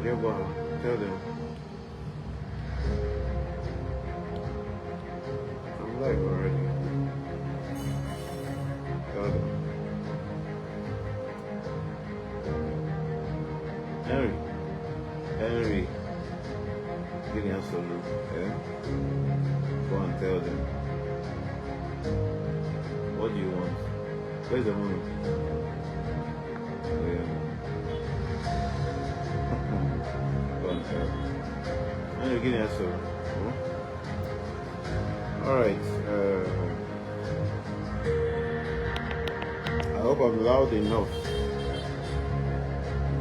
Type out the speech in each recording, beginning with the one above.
Tell them. I'm live already. Tell them. Henry, give me a salute. Yeah? Go and tell them. What do you want? Where's the money? Yeah. Go and tell them. Henry, give me a salute. Alright. I hope I'm loud enough.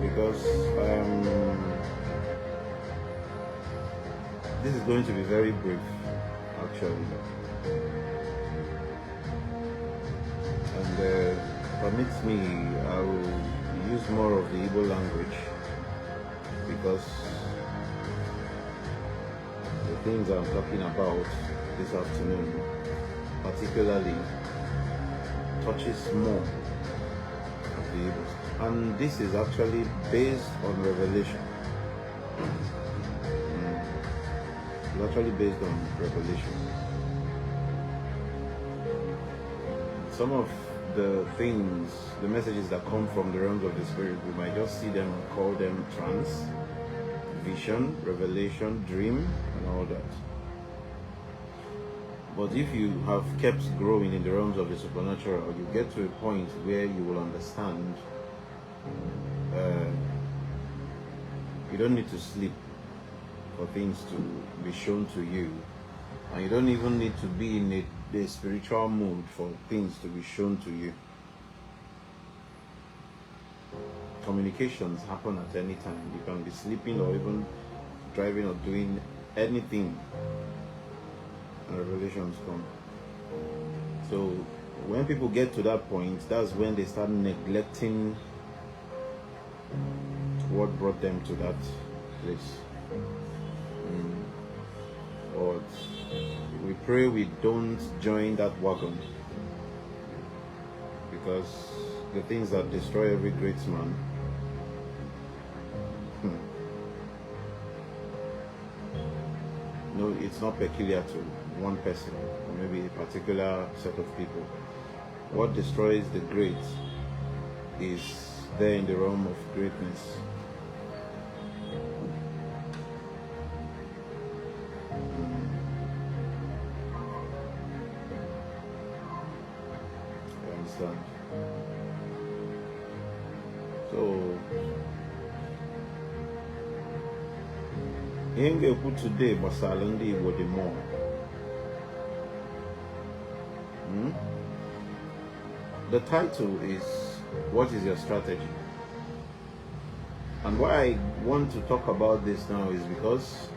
Because this is going to be very brief, actually, and permits me, I will use more of the Igbo language because the things I'm talking about this afternoon particularly touches more of the Igbos. And this is actually based on revelation. It's actually based on revelation. Some of the things, the messages that come from the realms of the spirit, we might just see them and call them trance, vision, revelation, dream, and all that. But if you have kept growing in the realms of the supernatural, you get to a point where you will understand you don't need to sleep for things to be shown to you, and you don't even need to be in a spiritual mood for things to be shown to you. Communications happen at any time. You can be sleeping or even driving or doing anything, and revelations come. So when people get to that point, that's when they start neglecting what brought them to that place. But we pray we don't join that wagon, because the things that destroy every great man no, it's not peculiar to one person or maybe a particular set of people. What destroys the great is there in the realm of greatness. You understand? So, ihe m ga-ekwu today gbasara ndị Igbo dị more. The title is, what is your strategy? And why I want to talk about this now is because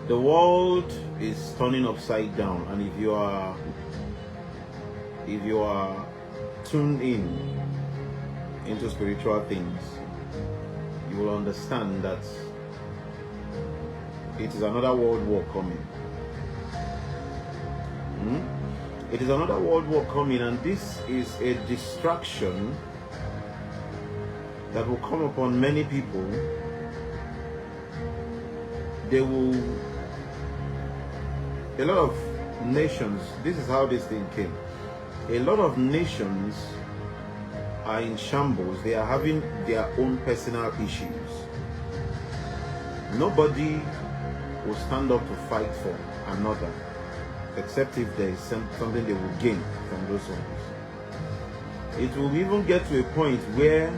the world is turning upside down, and if you are tuned in into spiritual things, you will understand that it is another world war coming. It is another world war coming, and this is a distraction that will come upon many people. A lot of nations, this is how this thing came. A lot of nations are in shambles. They are having their own personal issues. Nobody will stand up to fight for another, except if there is something they will gain from those ones. It will even get to a point where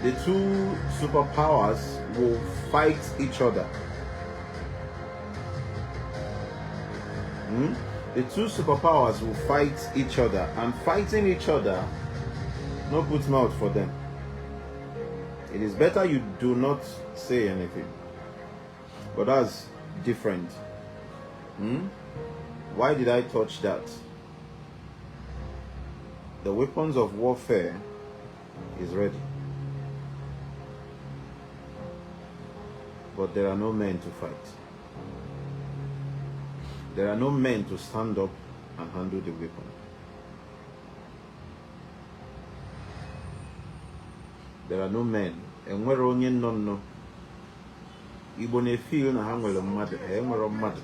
the two superpowers will fight each other. The two superpowers will fight each other, and fighting each other no good mouth for them. It is better you do not say anything. But that's different. Why did I touch that? The weapons of warfare is ready, but there are no men to fight. There are no men to stand up and handle the weapon. there are no men. Enwere onye nno Igbo na feel na ha nwere mmadụ, enwere mmadụ.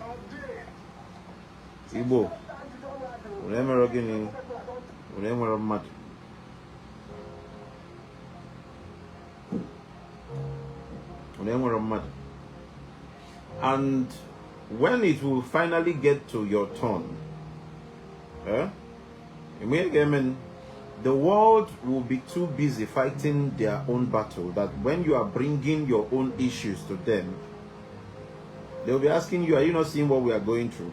Igbo enwere gịnị? Enwere mmadụ. Enwere mmadụ. And when it will finally get to your turn, the world will be too busy fighting their own battle that when you are bringing your own issues to them, they will be asking you, are you not seeing what we are going through?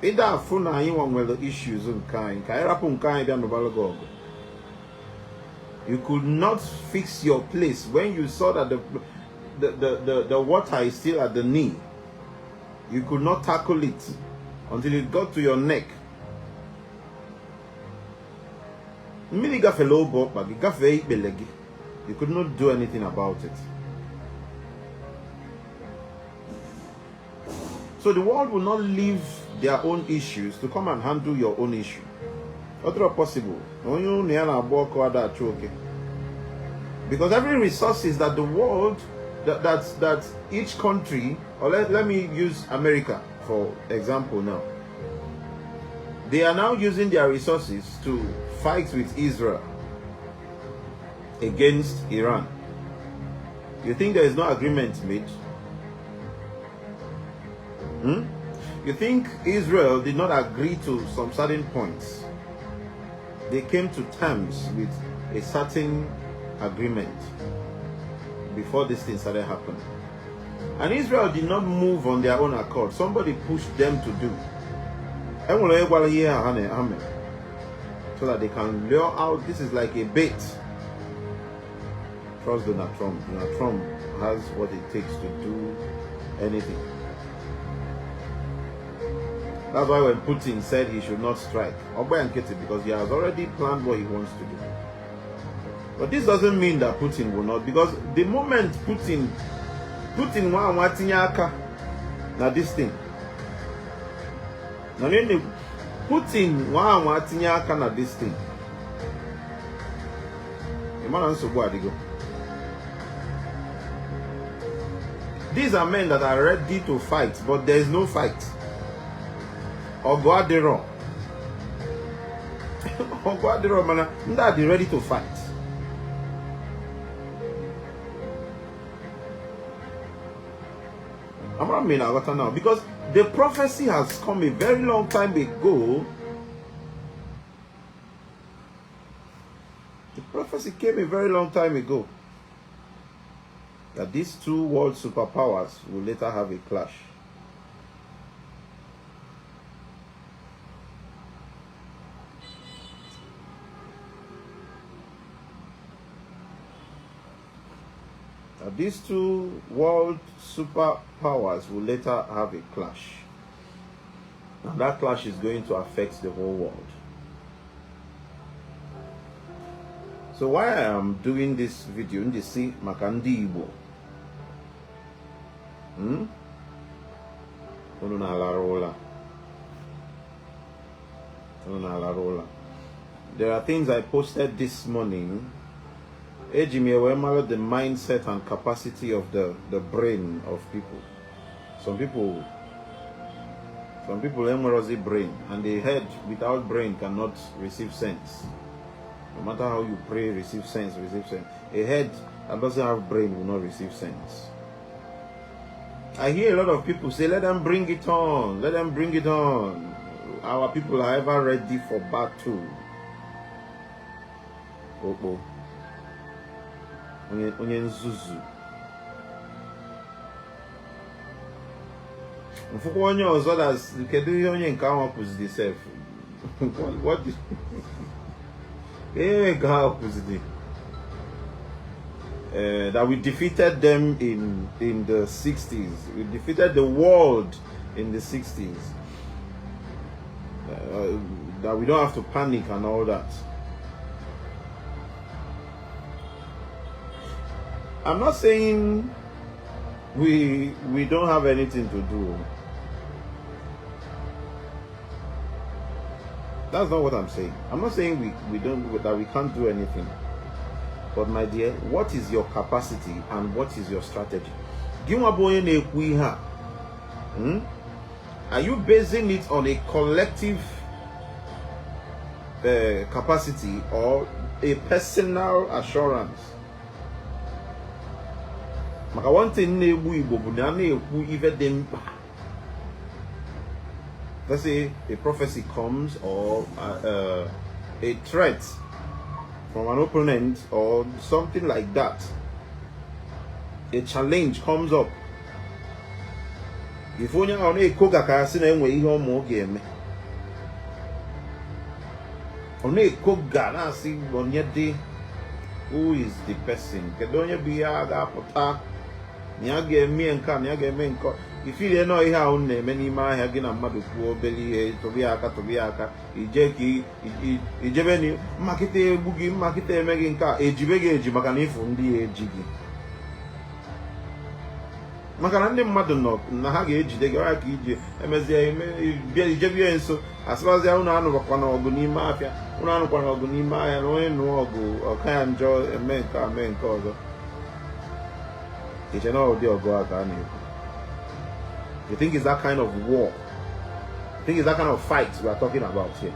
Either funa anyone with the issues of kind, you could not fix your place when you saw that the water is still at the knee. You could not tackle it until it got to your neck. You could not do anything about it. So the world will not leave their own issues to come and handle your own issue. Other possible. Because every resources that the world, that each country, or let me use America for example now. They are now using their resources to fight with Israel against Iran. You think there is no agreement made? You think Israel did not agree to some certain points? They came to terms with a certain agreement before this thing started happening. And Israel did not move on their own accord. Somebody pushed them to do. So that they can lure out, this is like a bait. Trust Donald Trump. Donald Trump has what it takes to do anything. That's why when Putin said he should not strike, because he has already planned what he wants to do. But this doesn't mean that Putin will not, because the moment Putin now this thing. Now Putin na this thing. These are men that are ready to fight, but there is no fight. Oguadero, man, that be ready to fight. I'm not mean I got now because the prophecy has come a very long time ago. The prophecy came a very long time ago that these two world superpowers will later have a clash. These two world superpowers will later have a clash. And that clash is going to affect the whole world. So why I am doing this video, in the sea Makandi Igbo. There are things I posted this morning. The mindset and capacity of the brain of people. Some people have a brain, and the head without brain cannot receive sense. No matter how you pray, receive sense. A head that doesn't have brain will not receive sense. I hear a lot of people say, let them bring it on, let them bring it on. Our people are ever ready for battle. Onye nzuzu. Mfukwa onye ọzọ das kedu ihe onye nke ahụ kụziri self. What is nke ahụ kụziri? That we defeated them in the 60s. We defeated the world in the 60s. That we don't have to panic and all that. I'm not saying we don't have anything to do. That's not what I'm saying. I'm not saying we can't do anything. But my dear, what is your capacity and what is your strategy? Are you basing it on a collective capacity or a personal assurance? Maka one thing let's say a prophecy comes or a threat from an opponent or something like that. A challenge comes up. If only on a koga kasina enwe ihe omo game. On a koga na si onye de who is the person? Kedonye biya ga pota. Nya game enka, nya game enko. If you know ihe ahụ na-eme n'ime ahịa gị na mmadụ kwuo obere ihe tobia aka ijebe ni mmakịta egbu gị mmakịta eme gị nke a ejibe gị eji maka na ifu ndị eji gị maka na ndị mmadụ nọ na ha ga-ejide gị ọya ka ije emezie bịa ijebe ya nso asịbazịa unu anụbakwa na ọgụ n'ime afịa unu anụkwa na ọgụ n'ime ahịa na onye nụọ ọgụ ọka ya njọ eme nke a mee nke ọzọ iche na ụdị ọgụ a ka a na-ekwu. You think it's that kind of war? You think it's that kind of fight we are talking about here?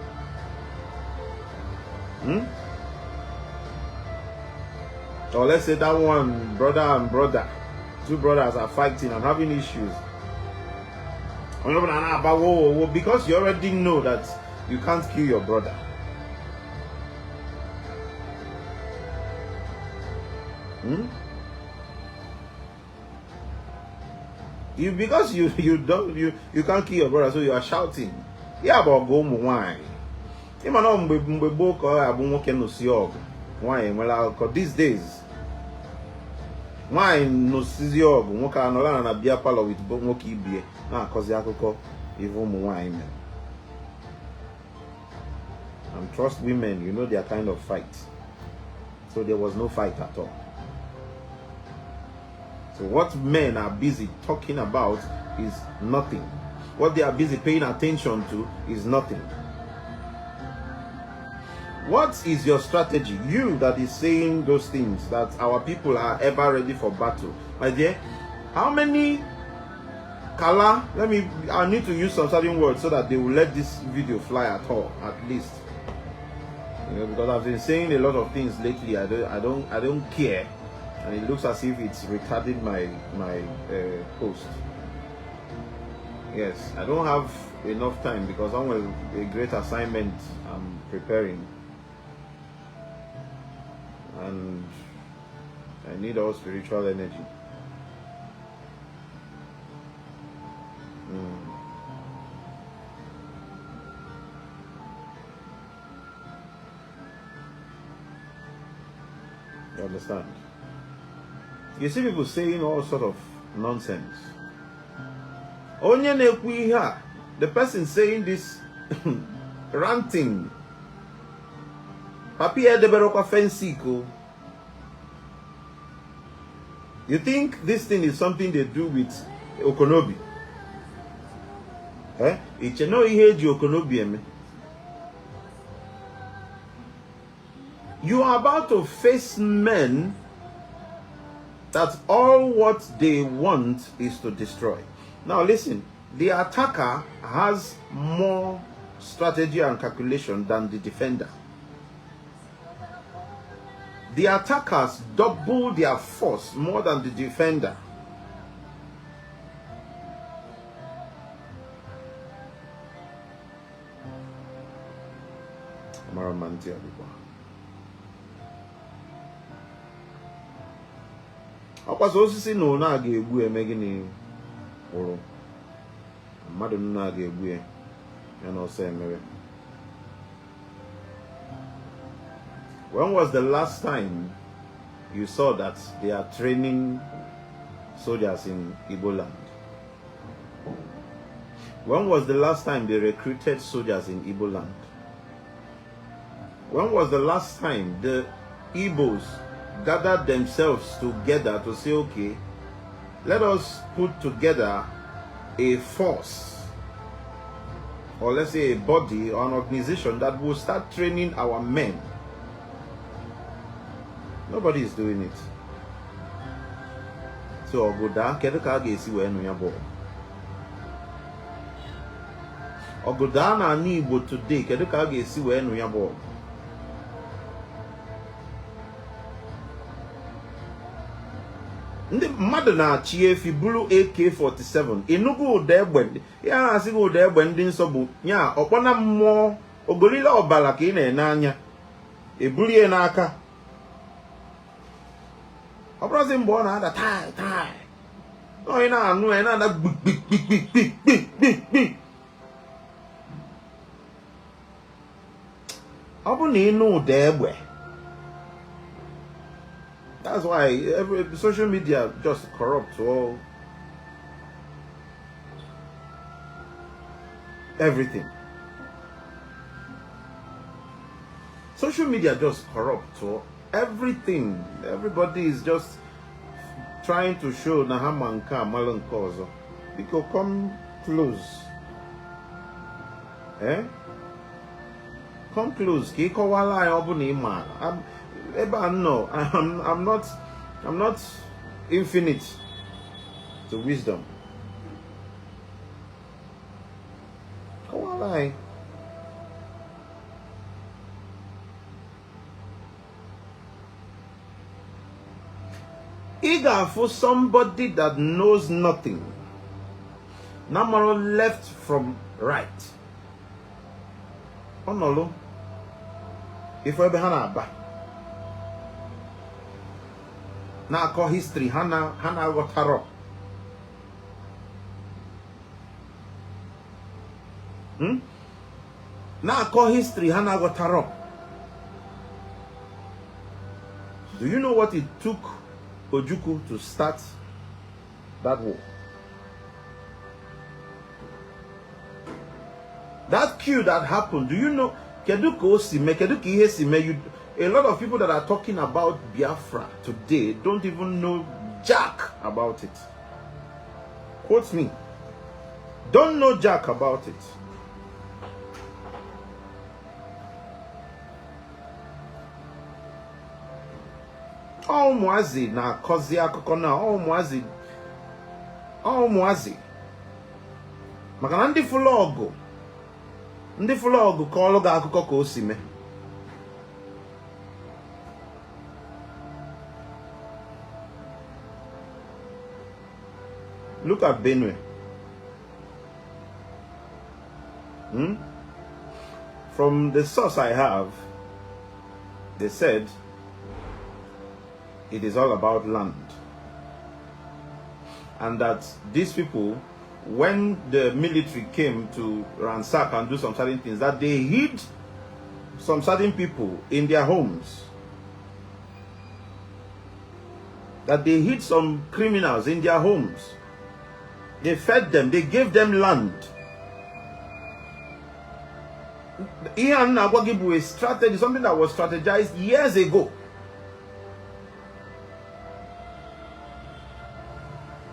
Or let's say that one brother and brother, two brothers are fighting and having issues. Because you already know that you can't kill your brother. Because you can't kill your brother, so you are shouting. Yeah, about go why? Because these days, why no sizio nwoke no na bia palo with nwoke ibie na akozi akụkọ even wine. And trust women, you know their kind of fight. So there was no fight at all. So what men are busy talking about is nothing. What they are busy paying attention to is nothing. What is your strategy? You that is saying those things, that our people are ever ready for battle. My dear, how many kala, I need to use some certain words so that they will let this video fly at all, at least. You know, because I've been saying a lot of things lately. I don't care. And it looks as if it's retarding my post. Yes, I don't have enough time because I'm a great assignment I'm preparing, and I need all spiritual energy. You understand? You see people saying all sort of nonsense. The person saying this ranting. You think this thing is something they do with Okonobi? It's no Okonobi. You are about to face men that all what they want is to destroy. Now listen, the attacker has more strategy and calculation than the defender. The attackers double their force more than the defender. Akwaso osisi no na ga-egbu eme gịnị ụrụ mmadụ na ga-egbu ya na ọsọ emere. When was the last time you saw that they are training soldiers in Igbo land? When was the last time they recruited soldiers in Igbo land? When was the last time the Igbos gathered themselves together to say, okay, let us put together a force or let's say a body or an organization that will start training our men. Nobody is doing it. So Ogoda, keduka ga-esi wee nụ ya bụ. Ogoda na ani Igbo today, keduka ga-esi wee nụ ya bụ. Ndị mmadụ na-achị efi buru AK-47 Enugu ụda egbe ya na-asị gị ụda egbe ndị nsọ bụ nya ọkpọna mmụọ ogorila ọbala ka ị na-ene anya ebulie n'aka ọ bụrụzi mgbe ọ na-ada tai tai onye na-anụ ya na-ada gbikpikpikpikpikpikpik ọ bụ na ịnụ ụda egbe. That's why every social media just corrupts all everything. Social media just corrupts all everything. Everybody is just trying to show Nahamanka Malankozo. Because come close. Come close. No, I'm not infinite to wisdom. Why? Eager for somebody that knows nothing. Number left from right. Onolo. If we're behind back. Na call history hana gotaro. Na call history hana gotaro. Do you know what it took Ojukwu to start that war? That coup that happened, do you know? A lot of people that are talking about Biafra today don't even know jack about it. Quote me. Don't know jack about it. All Mwazi na kozi akụkọ na all Mwazi. Maka na ndị fụlọgụ ka ọlụ ga akụkọ ka o si mee. Look at Benue. From the source I have, they said it is all about land. And that these people, when the military came to ransack and do some certain things, that they hid some certain people in their homes. That they hid some criminals in their homes. They fed them, they gave them land. Ian Nagwagibu is strategy, something that was strategized years ago.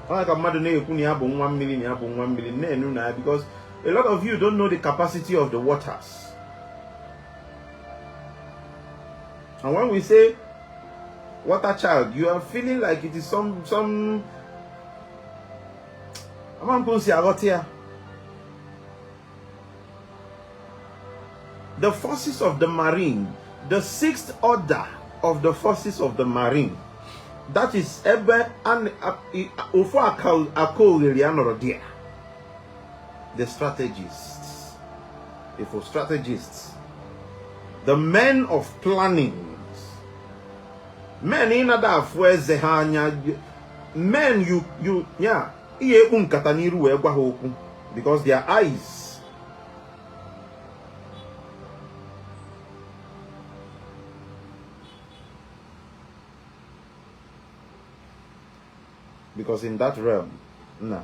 Because a lot of you don't know the capacity of the waters. And when we say water child, you are feeling like it is some the forces of the marine, the sixth order of the forces of the marine, that is the strategists, the men of planning, men in that men because their eyes because in that realm, no.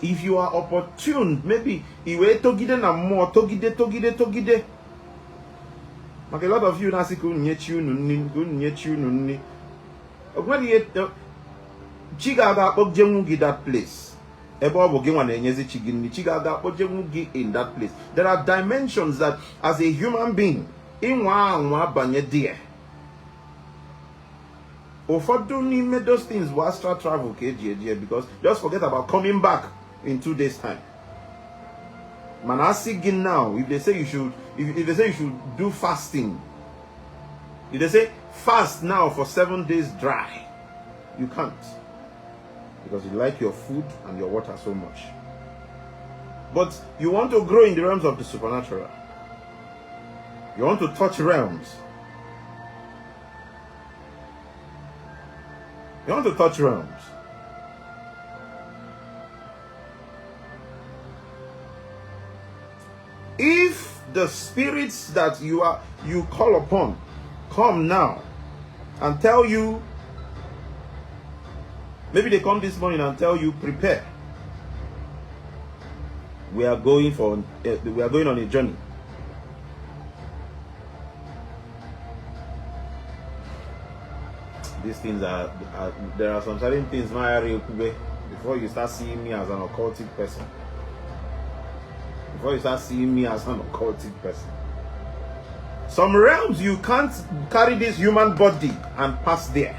If you are opportune, maybe iwe togide na more togide. Like a lot of you nasi kunyechu nunni. Chigaga objemu that place. in that place. There are dimensions that as a human being, in those things will astral travel because just forget about coming back in 2 days time. Manassi now, if they say you should, if they say you should do fasting, if they say fast now for 7 days dry, you can't, because you like your food and your water so much. But you want to grow in the realms of the supernatural. You want to touch realms. You want to touch realms. If the spirits that you call upon come now and tell you, maybe they come this morning and tell you, prepare. We are going on a journey. These things are there are some certain things before you start seeing me as an occultic person. Before you start seeing me as an occultic person. Some realms you can't carry this human body and pass there.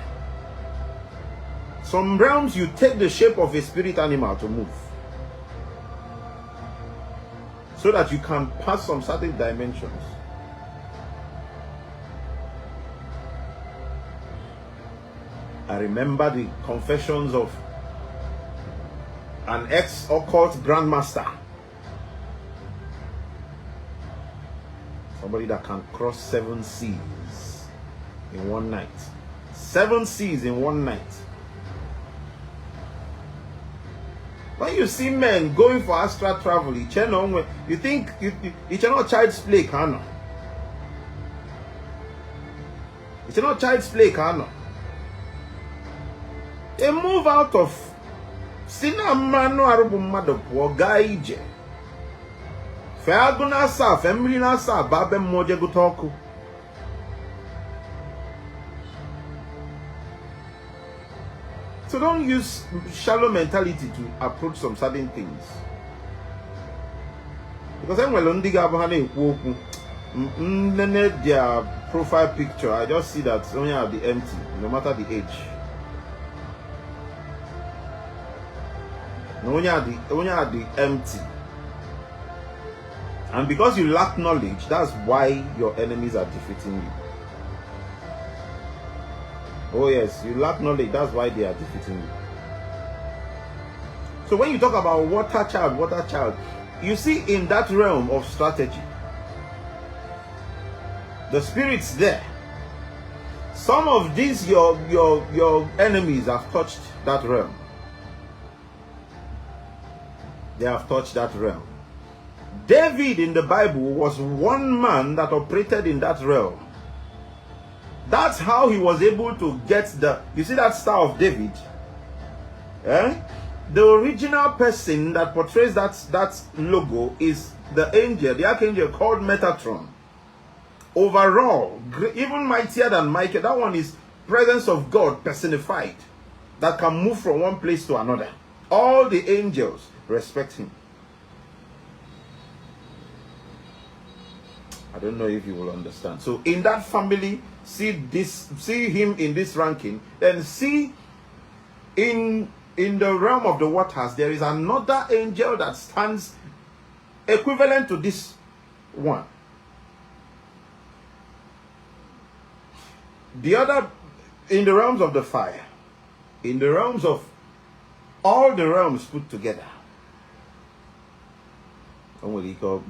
Some realms you take the shape of a spirit animal to move, so that you can pass some certain dimensions. I remember the confessions of an ex-occult grandmaster. Somebody that can cross 7 seas in one night. 7 seas in one night. When you see men going for astral travel, you think it's not child's play, Kano. It's not child's play, Kano. They move out of Sinamano Arubumado Gaije. Faguna sa, family na sa, Babe Moja Gutoku. So don't use shallow mentality to approach some certain things. Because I'm well their profile picture, I just see that only at the empty, no matter the age. Only at the empty. And because you lack knowledge, that's why your enemies are defeating you. Oh yes, you lack knowledge, that's why they are defeating you. So when you talk about water child, you see in that realm of strategy, the spirits there. Some of these your enemies have touched that realm. They have touched that realm. David in the Bible was one man that operated in that realm. That's how he was able to get you see that Star of David? The original person that portrays that logo is the angel, the archangel called Metatron. Overall, even mightier than Michael, that one is presence of God personified that can move from one place to another. All the angels respect him. I don't know if you will understand. So in that family, see him in this ranking, then see in the realm of the waters, there is another angel that stands equivalent to this one. The other, in the realms of the fire, in the realms of all the realms put together. Because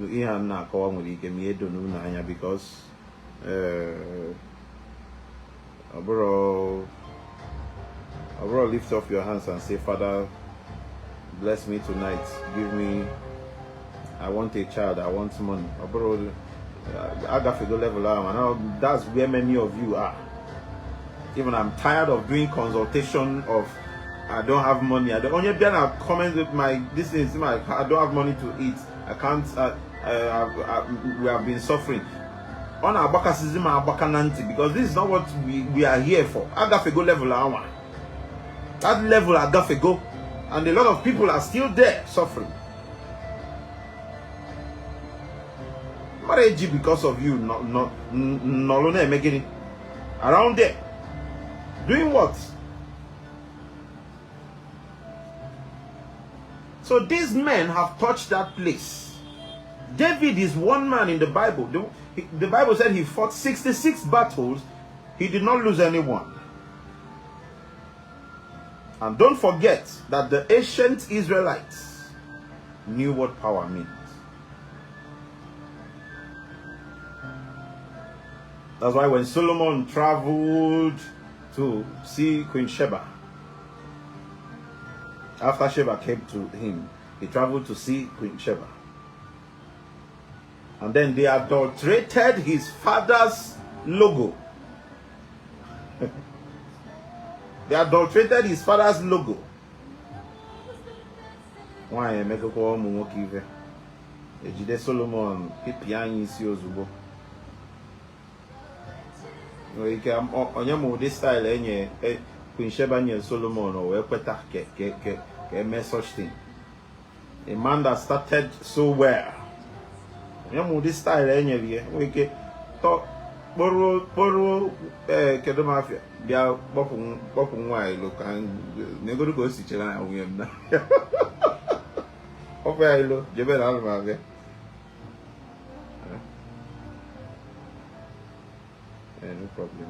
Abro, lift up your hands and say, Father, bless me tonight. Give me, I want a child, I want money. Abro, I got to go level up, and that's where many of you are. Even I'm tired of doing consultation of I don't have money. I don't only then I comment with I don't have money to eat. I can't we have been suffering. On our bakananti, because this is not what we are here for. I got to go level hour. That level I got to go. And a lot of people are still there suffering. Marriage because of you, no making it around there. Doing what? So these men have touched that place. David is one man in the Bible. The Bible said he fought 66 battles. He did not lose anyone. And don't forget that the ancient Israelites knew what power means. That's why when Solomon traveled to see Queen Sheba, after Sheba came to him, he traveled to see Queen Sheba. And then they adulterated his father's logo. They adulterated his father's logo. Why make a call Mumokive? Ejide Solomon, Pipian is yours. Onyamo this style enye Queen Sheba and Solomon or Wepeta ke such thing. A man that started so well. Onyamo this style enye we talk Boro kedo mafia bia bopun wai lo kan negodu go si chela awiem na ofe ailo jebe na ma be no problem.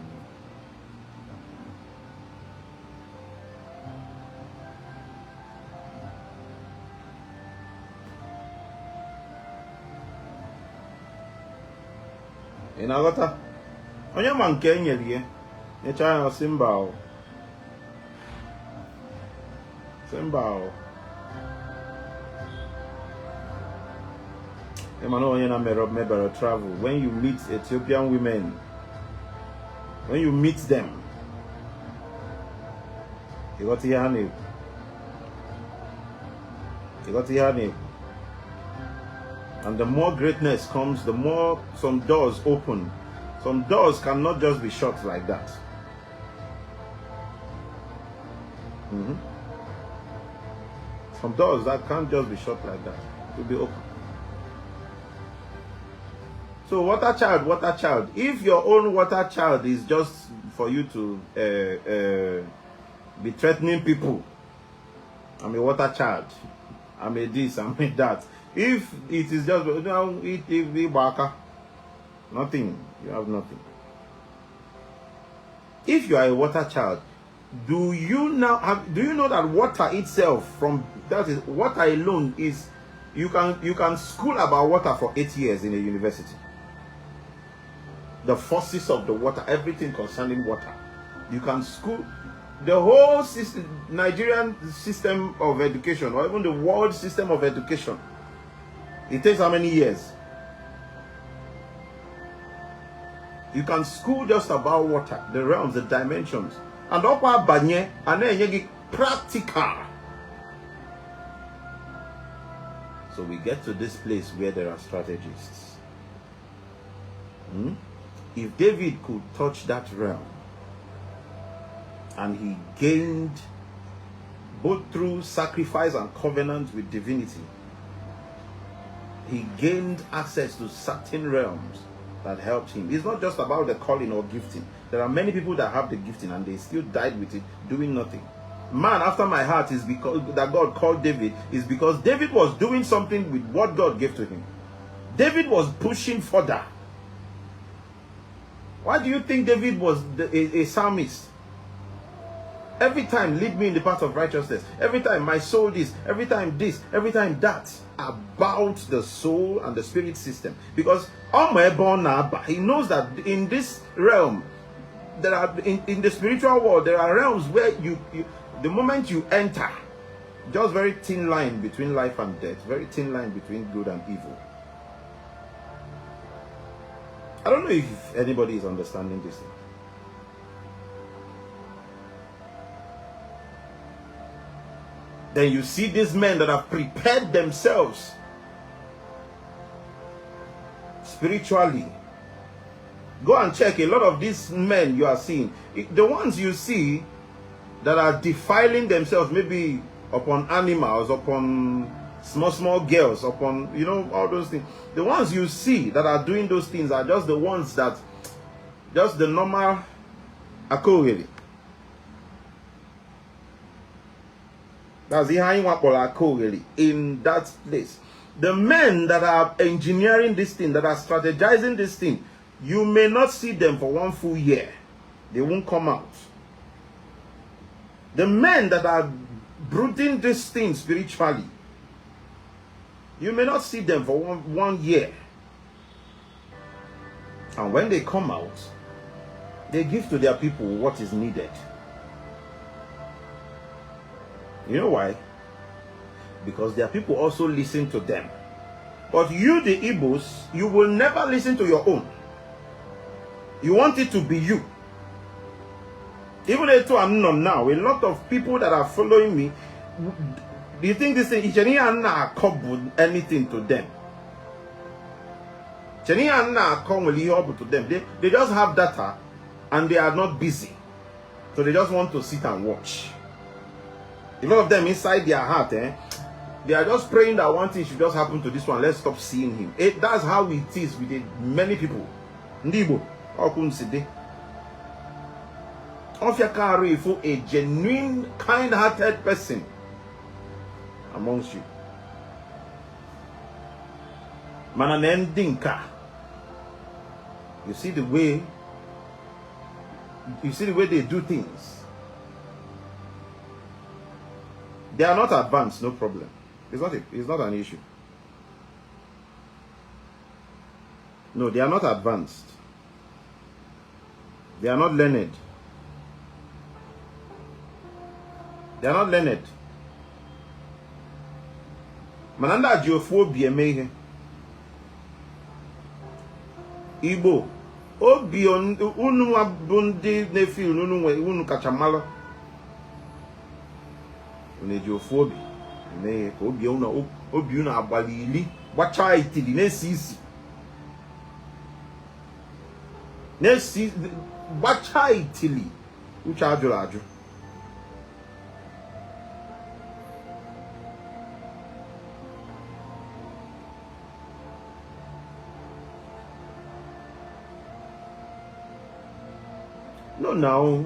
Inagota onye man nke enyelie nyecha ya Simba Emmanuel onye na mebara travel. When you meet Ethiopian women, when you meet them, you got to hear name. And the more greatness comes, the more some doors open. Some doors cannot just be shut like that. Some doors that can't just be shut like that. It will be open. So water child. If your own water child is just for you to be threatening people, I'm a water child, I'm a this, I'm a that. If it is just nothing, you have nothing. If you are a water child, do you know that water itself, from that is water alone, is you can school about water for 8 years in a university. The forces of the water, everything concerning water, you can school. The whole Nigerian system of education, or even the world system of education, it takes how many years? You can school just about water, the realms, the dimensions, and upper banye, and then you get practical. So we get to this place where there are strategists. If David could touch that realm, and he gained both through sacrifice and covenant with divinity, he gained access to certain realms that helped him. It's not just about the calling or gifting. There are many people that have the gifting and they still died with it, doing nothing. Man after my heart is because that God called David, is because David was doing something with what God gave to him. David was pushing further. Why do you think David was a psalmist? Every time, lead me in the path of righteousness. Every time, my soul this. Every time this. Every time that. About the soul and the spirit system. Because he knows that in this realm, there are in the spiritual world, there are realms where you the moment you enter, just very thin line between life and death. Very thin line between good and evil. I don't know if anybody is understanding this thing. Then you see these men that have prepared themselves spiritually. Go and check a lot of these men you are seeing. The ones you see that are defiling themselves, maybe upon animals, upon small girls, upon, you know, all those things. The ones you see that are doing those things are just the ones that, just the normal akogeli. That's the akogeli in that place. The men that are engineering this thing, that are strategizing this thing, you may not see them for 1 full year. They won't come out. The men that are brooding this thing spiritually, you may not see them for one year. And when they come out, they give to their people what is needed. You know why? Because their people also listen to them. But you, the Igbos, you will never listen to your own. You want it to be you. Even though I'm not now, a lot of people that are following me, do you think this thing is anything to them? To them. They just have data and they are not busy. So they just want to sit and watch. A lot of them inside their heart, they are just praying that one thing should just happen to this one. Let's stop seeing him. That's how it is with many people. Ndibo, how couldn't see of your car for a genuine, kind-hearted person amongst you. Mananendinka. You see the way they do things. They are not advanced, no problem. It's not an issue. No, they are not advanced. They are not learned. They are not learned. Mananda geophobia mehe. Igbo. Obi unu abundi nefi unu kachamala. Une geophobia mehe. Obi unu abalili. Wacha itili nesisi. Nesisi. Wacha itili. Ucha ajo. No, now,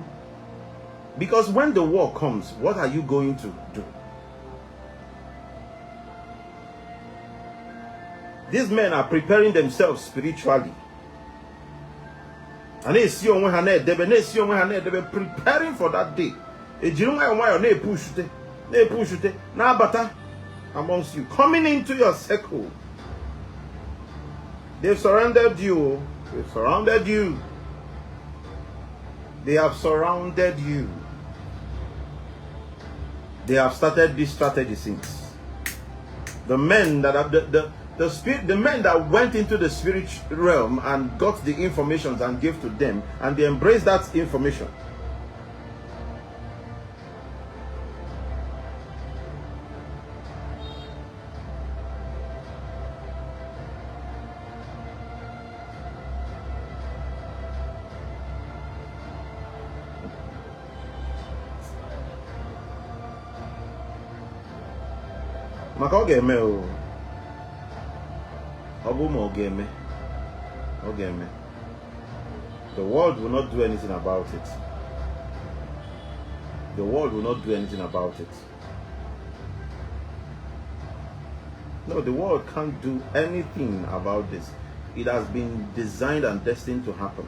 because when the war comes, what are you going to do? These men are preparing themselves spiritually. And they see preparing for that day. Amongst you, coming into your circle. They've surrounded you. They've surrounded you. They have surrounded you. They have started this strategy since. The men that have the men that went into the spirit realm and got the information and gave to them, and they embraced that information. The world will not do anything about it. The world will not do anything about it. No, the world can't do anything about this. It has been designed and destined to happen.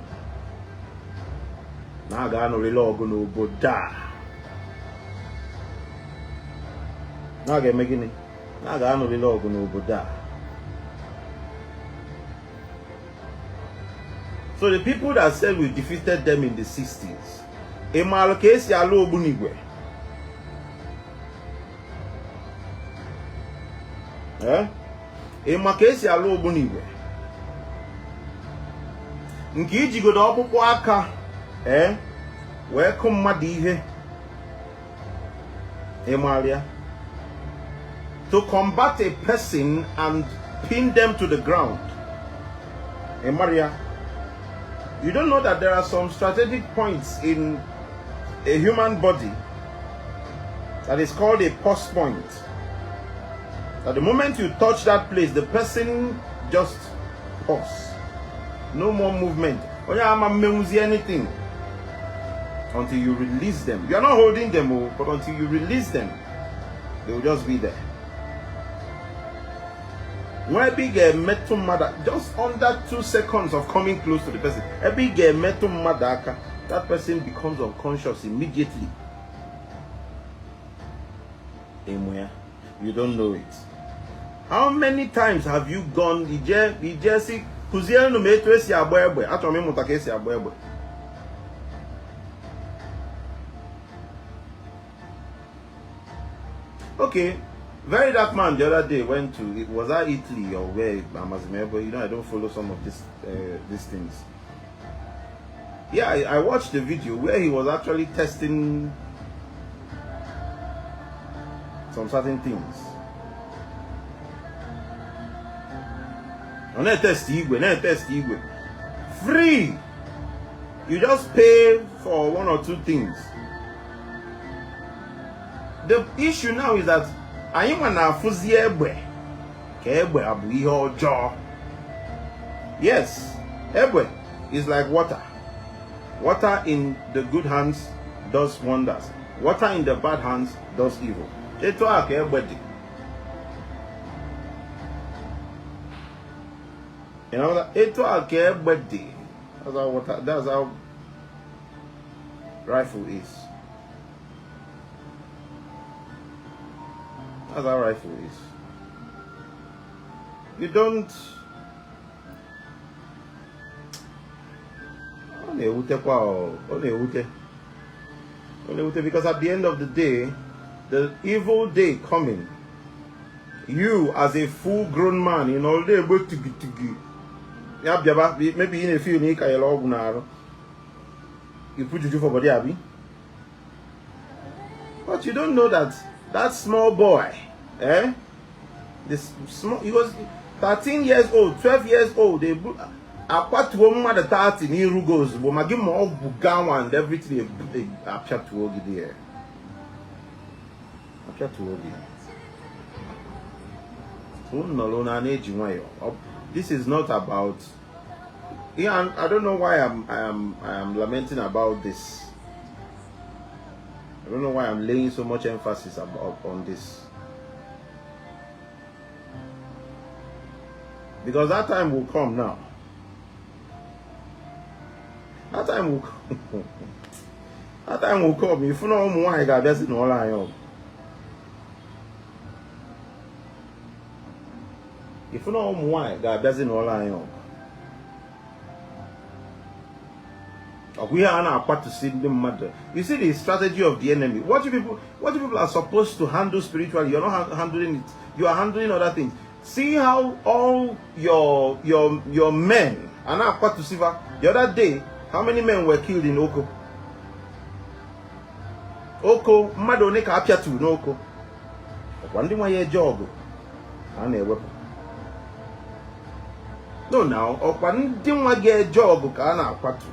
So the people that said we defeated them in the 60s, Emalokesi alo obunigwe. Emakesi alo obunigwe. Nke ijigodo ọkpụkpụ aka, wee kụ mmadụ ihe. Emalia. To combat a person and pin them to the ground. Maria, you don't know that there are some strategic points in a human body That is called a pause point. At the moment you touch that place, the person just pause. No more movement. Anything until you release them. You are not holding them, but until you release them, they will just be there. When a big metal mother, just under 2 seconds of coming close to the person, a big metal mother, that person becomes unconscious immediately. You don't know it. How many times have you gone? Okay, Very Dark Man the other day went to, it was that Italy or where, you know, I don't follow some of these things. Yeah, I watched the video where he was actually testing some certain things. Free. You just pay for 1 or 2 things. The issue now is that I am an afuzie yes, ebwe is like water. Water in the good hands does wonders. Water in the bad hands does evil. You know that that's how water, that's how rifle is. That's how rifle is. You don't because at the end of the day, the evil day coming, you as a full-grown man, you know, maybe in a few you put you for body abi, but you don't know that that small boy, this small, he was 13 years old, 12 years old. They apart to woman the 30 ni goes, but my give more bugawa and everything. Appear to ogi there. Appear to ogi. This is not about. Yeah, I don't know why I am lamenting about this. I don't know why I'm laying so much emphasis on this. Because that time will come now. That time will come. That time will come. If you know why I got this in all I know. If you know why I got this in all I know. We are now part to see the matter. You see the strategy of the enemy. What do people are supposed to handle spiritually? You're not handling it. You are handling other things. See how all your men are now part to see. The other day, how many men were killed in Oko? Oko, Madone ka apia to no Oko. One day my job and a weapon. No now, one day my job can apart to.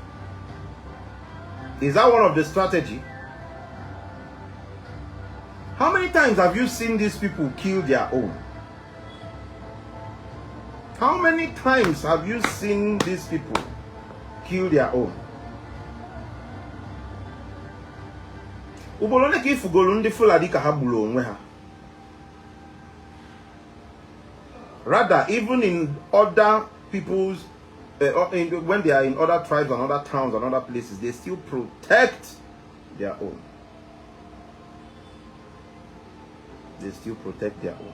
Is that one of the strategy? How many times have you seen these people kill their own? How many times have you seen these people kill their own? Rather, even in other people's when they are in other tribes and other towns and other places, they still protect their own. They still protect their own.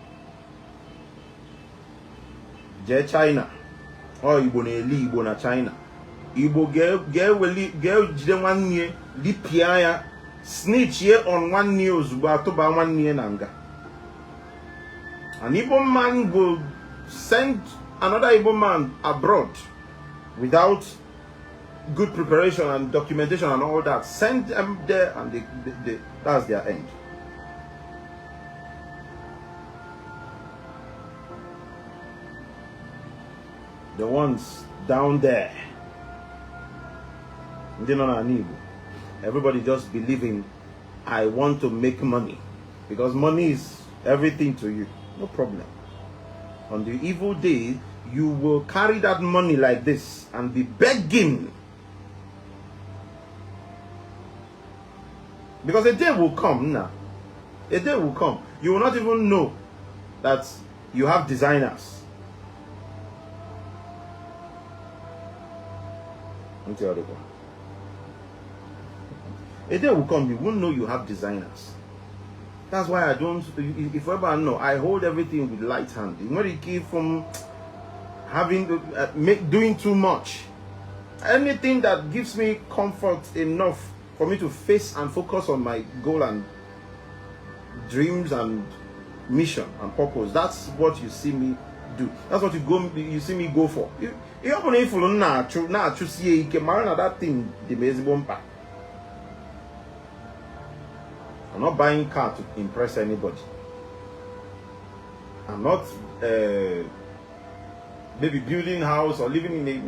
Je China. Oh, Igbo na China. Igbo girl jide 1 year, lipia ya, snitch ye on 1 news, atoba 1 year nanga. An Igbo man will send another Igbo man abroad without good preparation and documentation and all that. Send them there and they that's their end. The ones down there, everybody just believing, I want to make money. because money is everything to you. No problem. On the evil day, you will carry that money like this and be begging. Because a day will come now. A day will come. You will not even know that you have designers. A day will come, you won't know you have designers. That's why I don't, if ever know, I hold everything with light hand. You know, it keep from having, doing too much. Anything that gives me comfort enough for me to face and focus on my goal and dreams and mission and purpose, that's what you see me do. That's what you see me go for. You open if you not see that thing the amazing. I'm not buying a car to impress anybody. I'm not maybe building a house or living in a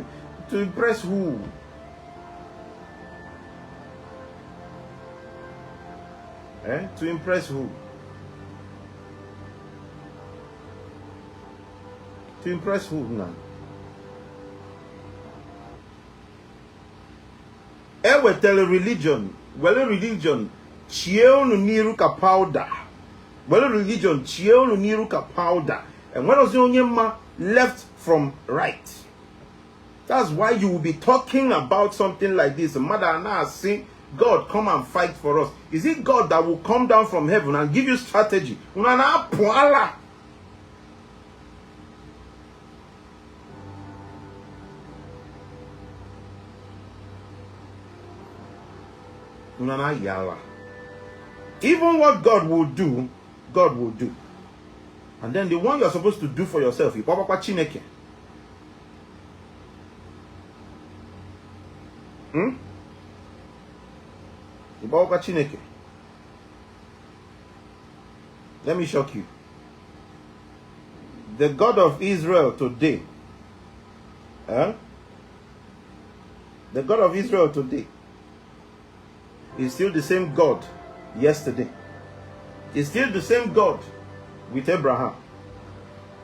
to impress who? To impress who? To impress who now? We tell a religion, well a religion, chiel niru ka powder. Well a religion, chiel niru ka powder. And what was the only man left from right? That's why you will be talking about something like this. Mother and I say, God, come and fight for us. Is it God that will come down from heaven and give you strategy? Unana poala. Unana yala. Even what God will do, God will do. And then the one you're supposed to do for yourself, you papa chineke. Let me shock you. The God of Israel today, the God of Israel today is still the same God yesterday. Is still the same God with Abraham.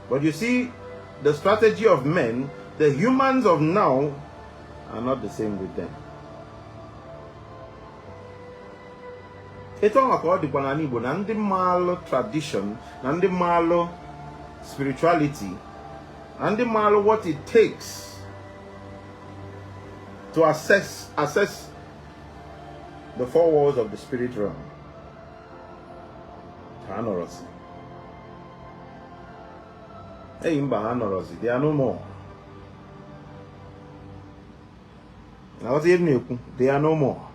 But you see, the strategy of men, the humans of now, are not the same with them. It's all about the Bananibo, and the malo tradition, and the malo spirituality, and the malo what it takes to assess the four walls of the spirit realm. Hanorosi. Hey, Imba Hanorosi, they are no more. Now what's it? They are no more.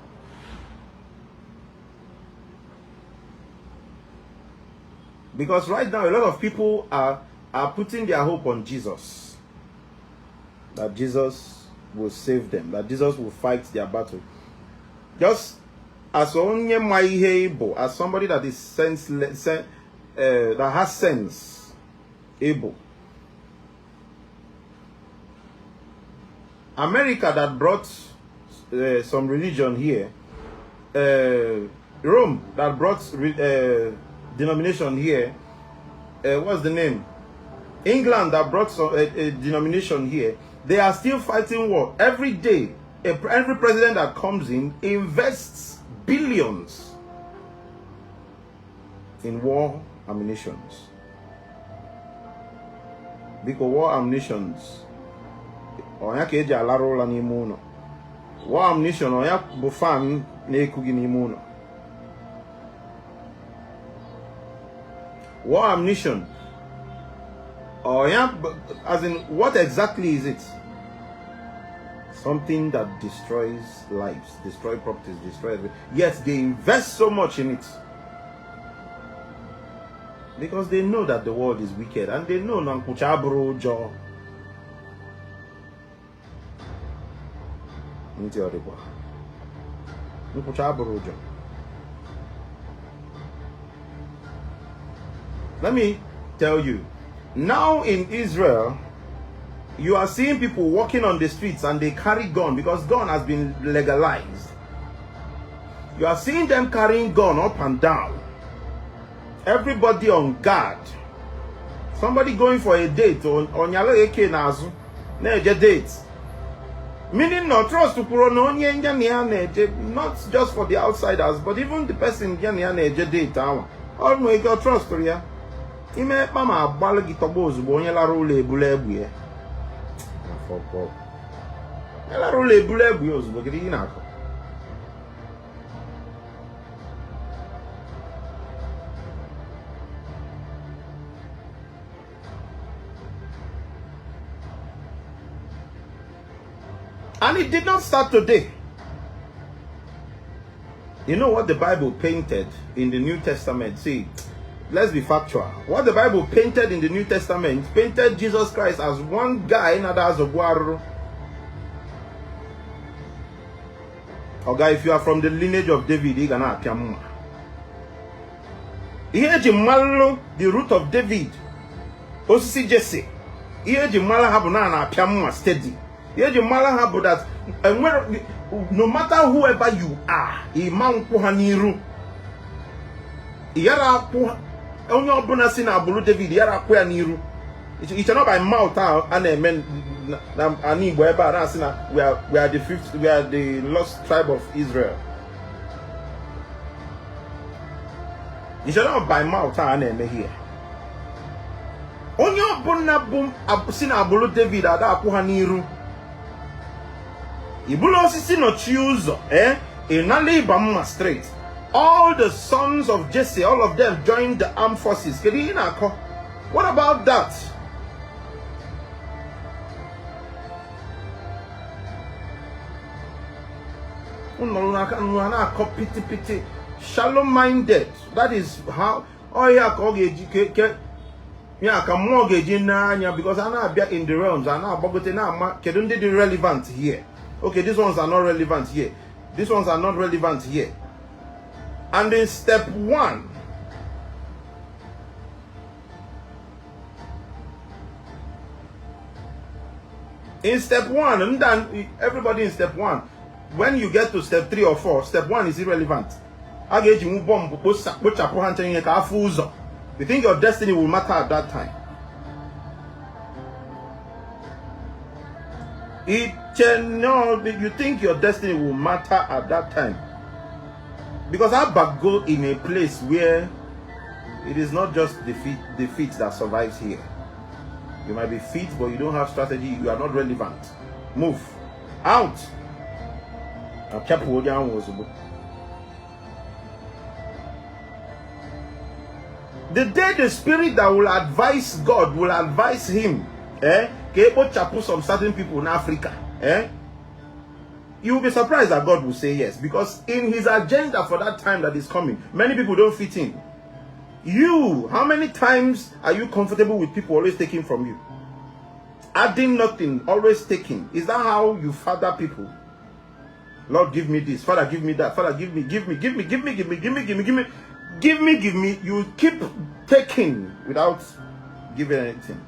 Because right now, a lot of people are putting their hope on Jesus. That Jesus will save them. That Jesus will fight their battle. Just as only my able, as somebody that is senseless, that has sense, able. America that brought some religion here. Rome that brought denomination here. What's the name? England that brought some a denomination here. They are still fighting war every day. Every president that comes in invests billions in war ammunitions. Because war ammunitions, onya ka eji alarụ ụla n'ime ụlọ. War ammunition onya bụ fan na-eku gị n'ime ụlọ. War ammunition, as in, what exactly is it? Something that destroys lives, destroys properties, destroys. Yet they invest so much in it because they know that the world is wicked, and they know Nankuchabro Jaw. Let me tell you, now in Israel, you are seeing people walking on the streets and they carry gun because gun has been legalized. You are seeing them carrying gun up and down. Everybody on guard. Somebody going for a date on yalo eke nazu na eje date. Meaning no trust to puro no onye nya na eje, not just for the outsiders, but even the person nya na eje date awa. All no ego trust to ya. Ime mama agbalo gi tobo ozugbo onye lara ụlọ ebule egbu ya. Afọkọ. Lara ụlọ ebule egbu ya ozugbo gidi na akọ. And it did not start today. You know what the Bible painted in the New Testament? See, let's be factual. What the Bible painted in the New Testament painted Jesus Christ as one guy in others of war. Okay, if you are from the lineage of David, you're gonna appear. Here the root of David. Osisi Jesse. Here Jimala Habuna and appear steady. Here Jimala Habu that no matter whoever you are, Imam Kuhaniru. Yara only bonus Abulu David, Yara Kuaniru. It's not by mouth and a men we are the fifth, we are the lost tribe of Israel. It's not by mouth and a men here. Only bonabum sin Abulu David ada Kuhaniru. Ibulo sisi no choose Inali Bamma straight. All the sons of Jesse, all of them joined the armed forces. What about that? Shallow minded. That is how because I'm not in the realms, I'm not relevant here. Okay, these ones are not relevant here. These ones are not relevant here. And in step one, and then everybody in step one, when you get to step 3 or 4, step 1 is irrelevant. You think your destiny will matter at that time? No, you think your destiny will matter at that time? Because Abba go in a place where it is not just defeat that survives here. You might be fit, but you don't have strategy. You are not relevant. Move out. The day the spirit that will advise God will advise him, some certain people in Africa, you will be surprised that God will say yes, because in his agenda for that time that is coming, many people don't fit in. You, how many times are you comfortable with people always taking from you? Adding nothing, always taking. Is that how you father people? Lord, give me this. Father, give me that. Father, give me. You keep taking without giving anything.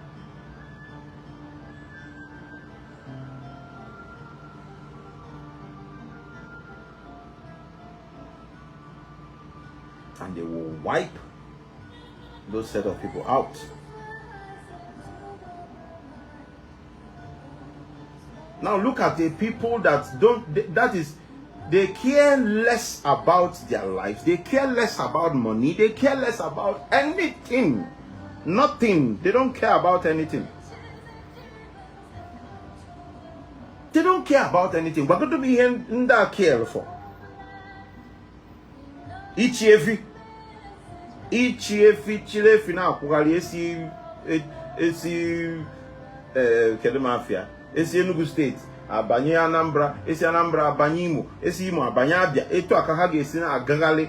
And they will wipe those set of people out. Now look at the people that they care less about their lives. They care less about money. They care less about anything. Nothing. They don't care about anything. They don't care about anything. We're going to be here in that care for. Each every now Kedemafia, esi Enugu State, Abanye Anambra, esi Anambra Abanyimo, esi Imo Abanyabia, eto akahage esi na Agagale.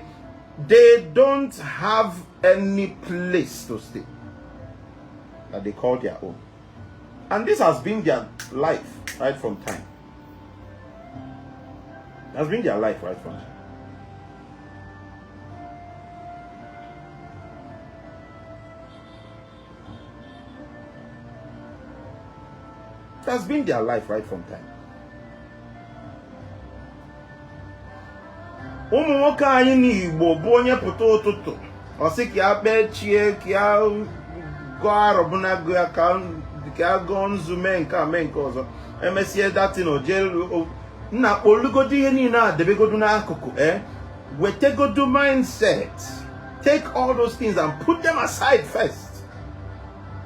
They don't have any place to stay that they call their own. And this has been their life right from time. It has been their life right from time. It has been their life right from time. Ụmụ nwoke anyị n'Igbo bụ onye pụta ụtụtụ Or say kia bechie kia go arobuna go account kia go on zume nka men kozo. MSC that thing or jail na olugodi any na debegodu na akoko we take go do mindset. Take all those things and put them aside first.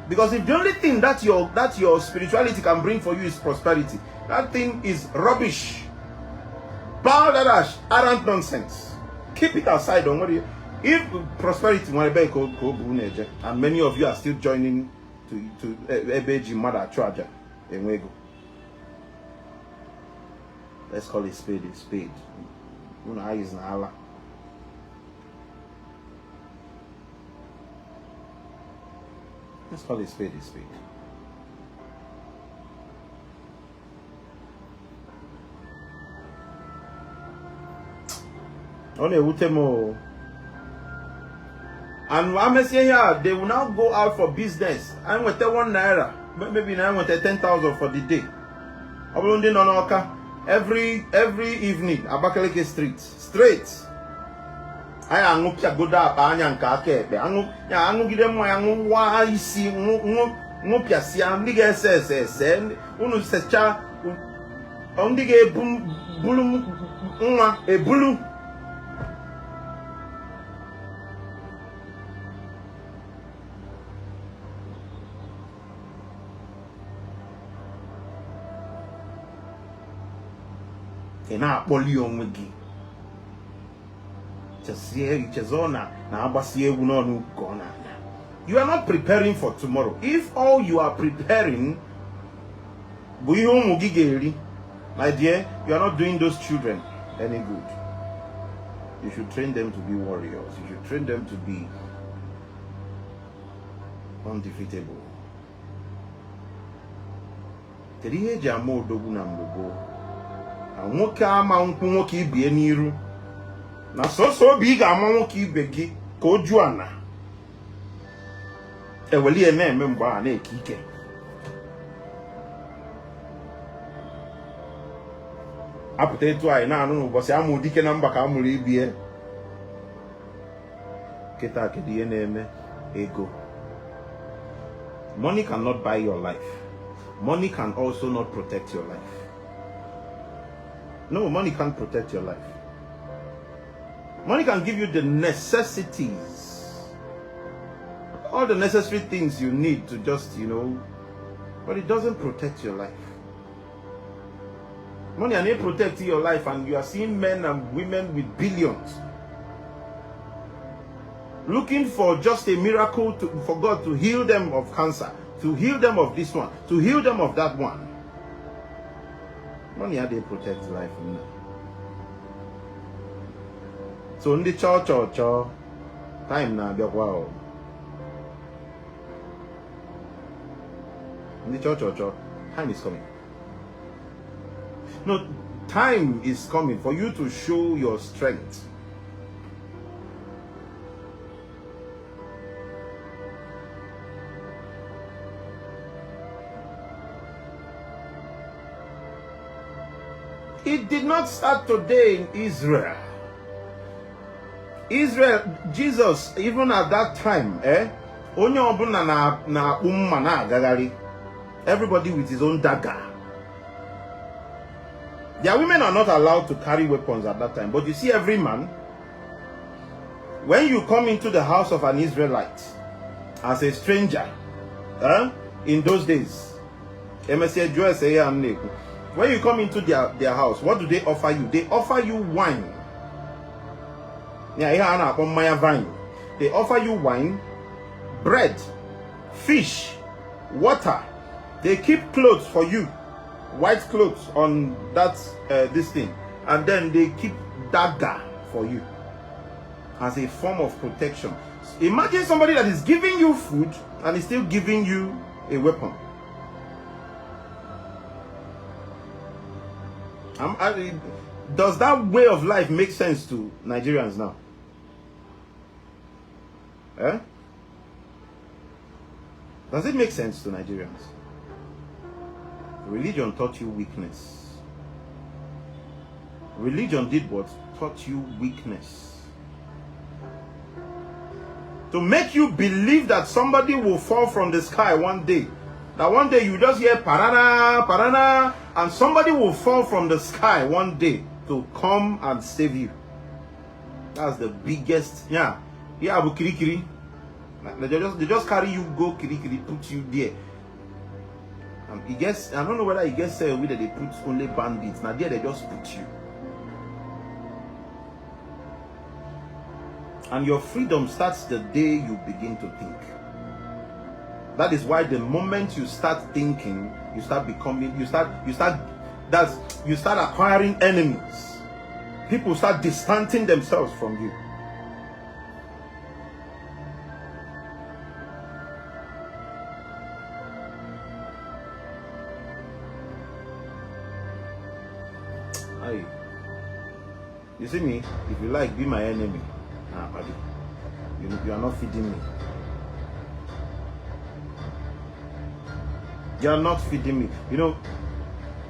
Because if the only thing that your spirituality can bring for you is prosperity, that thing is rubbish. Balderdash, arrant nonsense. Keep it aside. Don't worry. If prosperity and many of you are still joining to Ebeji Mother Traja, let's call it spade a spade. Let's call it spade a spade. And here, they will now go out for business. I want 1 naira. Maybe I want 10,000 for the day. Every evening, Abakaleke Street. Straight. I am not a good up. I am Kake. I am give them my own why see Mopia Siam Nigga says, and Unu Secha only a boom, a blue. Na polio mwigi you are not preparing for tomorrow. If all you are preparing, my dear, you are not doing those children any good. You should train them to be warriors. You should train them to be undefeatable. Nwoke ama nkwu nwoke ibie n'iru na so bi ga ama nwoke ibe gi ka oju ana eweli eme mgba na ekike apụta etu anyị na anu n'ụbọchị amụ dike na mba ka amụrụ ibie keta kedu ihe na-eme ego. Money cannot buy your life. Money can also not protect your life. No, money can't protect your life. Money can give you the necessities. All the necessary things you need to just, but it doesn't protect your life. Money ain't protecting your life, and you are seeing men and women with billions looking for just a miracle for God to heal them of cancer, to heal them of this one, to heal them of that one. Money how they protect life. So in the church time now be wow. In the church time is coming. No, time is coming for you to show your strength. It did not start today in Israel. Jesus, even at that time, everybody with his own dagger. Their women are not allowed to carry weapons at that time. But you see, every man, when you come into the house of an Israelite as a stranger, in those days, when you come into their house, what do they offer you? They offer you wine. They offer you wine, bread, fish, water. They keep clothes for you, white clothes on that this thing, and then they keep dagger for you as a form of protection. Imagine somebody that is giving you food and is still giving you a weapon. Does that way of life make sense to Nigerians now? Does it make sense to Nigerians? Religion taught you weakness. Religion did what? Taught you weakness. to make you believe that somebody will fall from the sky one day. That one day you just hear parana, parana, and somebody will fall from the sky one day to come and save you. That's the biggest, yeah, Abu Kirikiri. They just carry you, go Kirikiri, put you there. He gets, I don't know whether he gets there with that they put only bandits. Now there they just put you. And your freedom starts the day you begin to think. That is why the moment you start thinking, you start becoming, you start acquiring enemies. People start distancing themselves from you. You see me? If you like, be my enemy. Buddy, you are not feeding me. You are not feeding me. You know,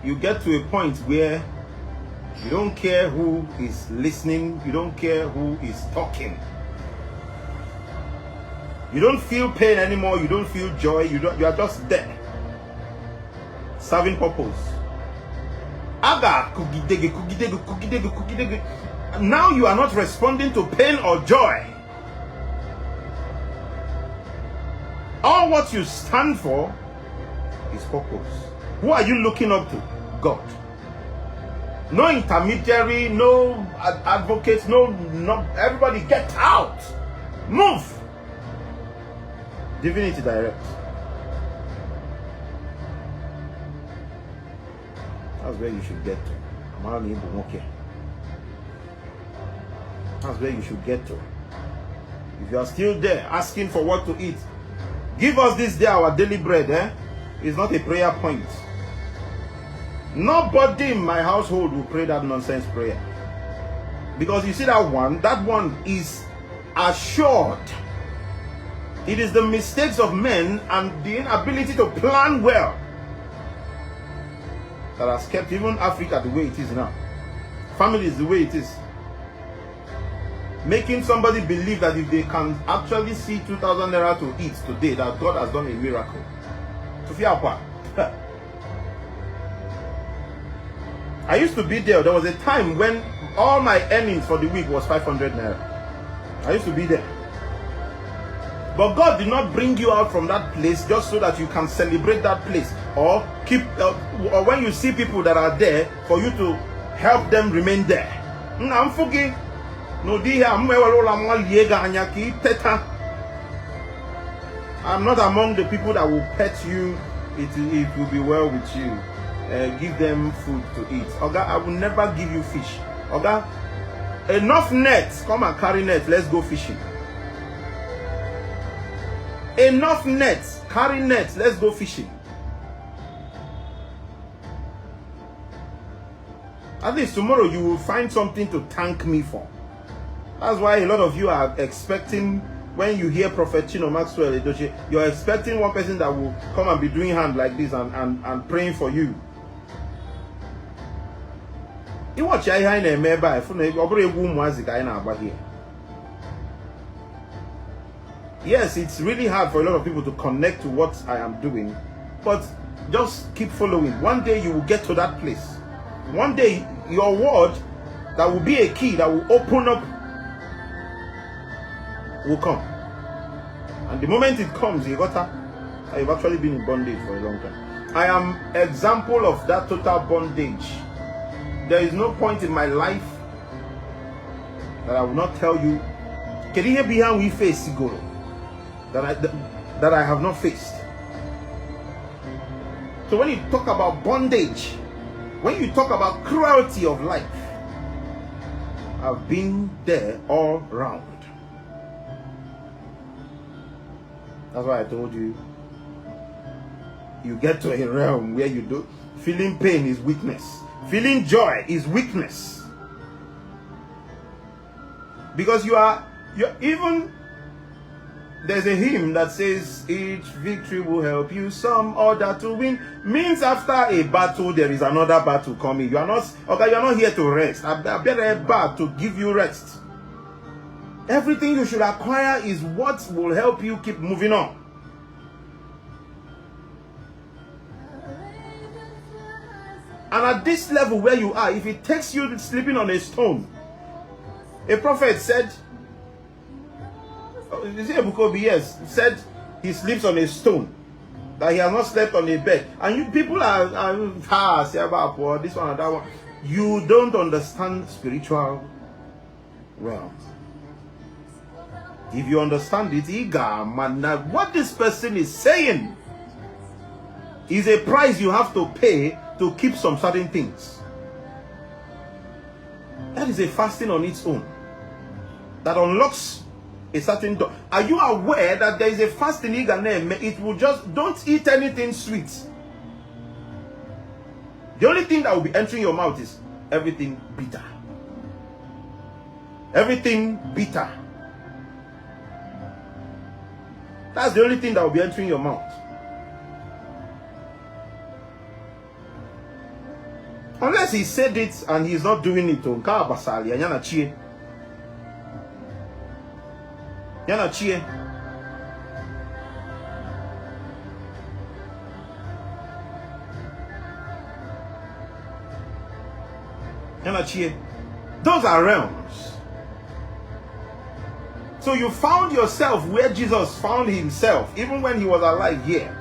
you get to a point where you don't care who is listening. You don't care who is talking. You don't feel pain anymore. You don't feel joy. You are just there, serving purpose. Now you are not responding to pain or joy. All what you stand for is purpose. Who are you looking up to? God. No intermediary, no advocates, no, everybody get out. Move. Divinity direct. That's where you should get to. That's where you should get to. If you are still there asking for what to eat, give us this day our daily bread, It's not a prayer point. Nobody in my household will pray that nonsense prayer. Because you see that one is assured. It is the mistakes of men and the inability to plan well that has kept even Africa the way it is now. Families the way it is. Making somebody believe that if they can actually see 2,000 naira to eat today, that God has done a miracle. I used to be there. There was a time when all my earnings for the week was 500 naira. I used to be there. But God did not bring you out from that place just so that you can celebrate that place or keep, or when you see people that are there, for you to help them remain there. I'm forgetting. No, I'm not among the people that will pet you. It will be well with you. Give them food to eat. Oga, I will never give you fish. Oga, enough nets. Come and carry nets. Let's go fishing. Enough nets. Carry nets. Let's go fishing. At least tomorrow you will find something to thank me for. That's why a lot of you are expecting, when you hear Prophet Chino Maxwell Edochie, you're expecting one person that will come and be doing hand like this and praying for you. You watch yes, it's really hard for a lot of people to connect to what I am doing, but just keep following. One day you will get to that place. One day your word that will be a key that will open up will come. And the moment it comes, you've actually been in bondage for a long time. I am example of that total bondage. There is no point in my life that I will not tell you, can you hear behind we face Sigoro? That I have not faced. So when you talk about bondage, when you talk about cruelty of life, I've been there all round. That's why I told you, you get to a realm where you do, feeling pain is weakness. Feeling joy is weakness. Because you're even, there's a hymn that says, each victory will help you some other to win. Means after a battle, there is another battle coming. You are not, okay, you are not here to rest. I better a battle to give you rest. Everything you should acquire is what will help you keep moving on. And at this level where you are, if it takes you sleeping on a stone, a prophet said, is it Ebukobi? Yes, said he sleeps on a stone, that he has not slept on a bed. And you people are say about this one and that one. You don't understand spiritual realms. If you understand it, what this person is saying is a price you have to pay to keep some certain things. That is a fasting on its own that unlocks a certain door. Are you aware that there is a fasting in Ghana? It will just, don't eat anything sweet. The only thing that will be entering your mouth is everything bitter. Everything bitter. That's the only thing that will be entering your mouth. Unless he said it and he's not doing it on Kabasali and Yana Chie. Yana Chie. Yana Chie. Those are realms. So you found yourself where Jesus found himself, even when he was alive here.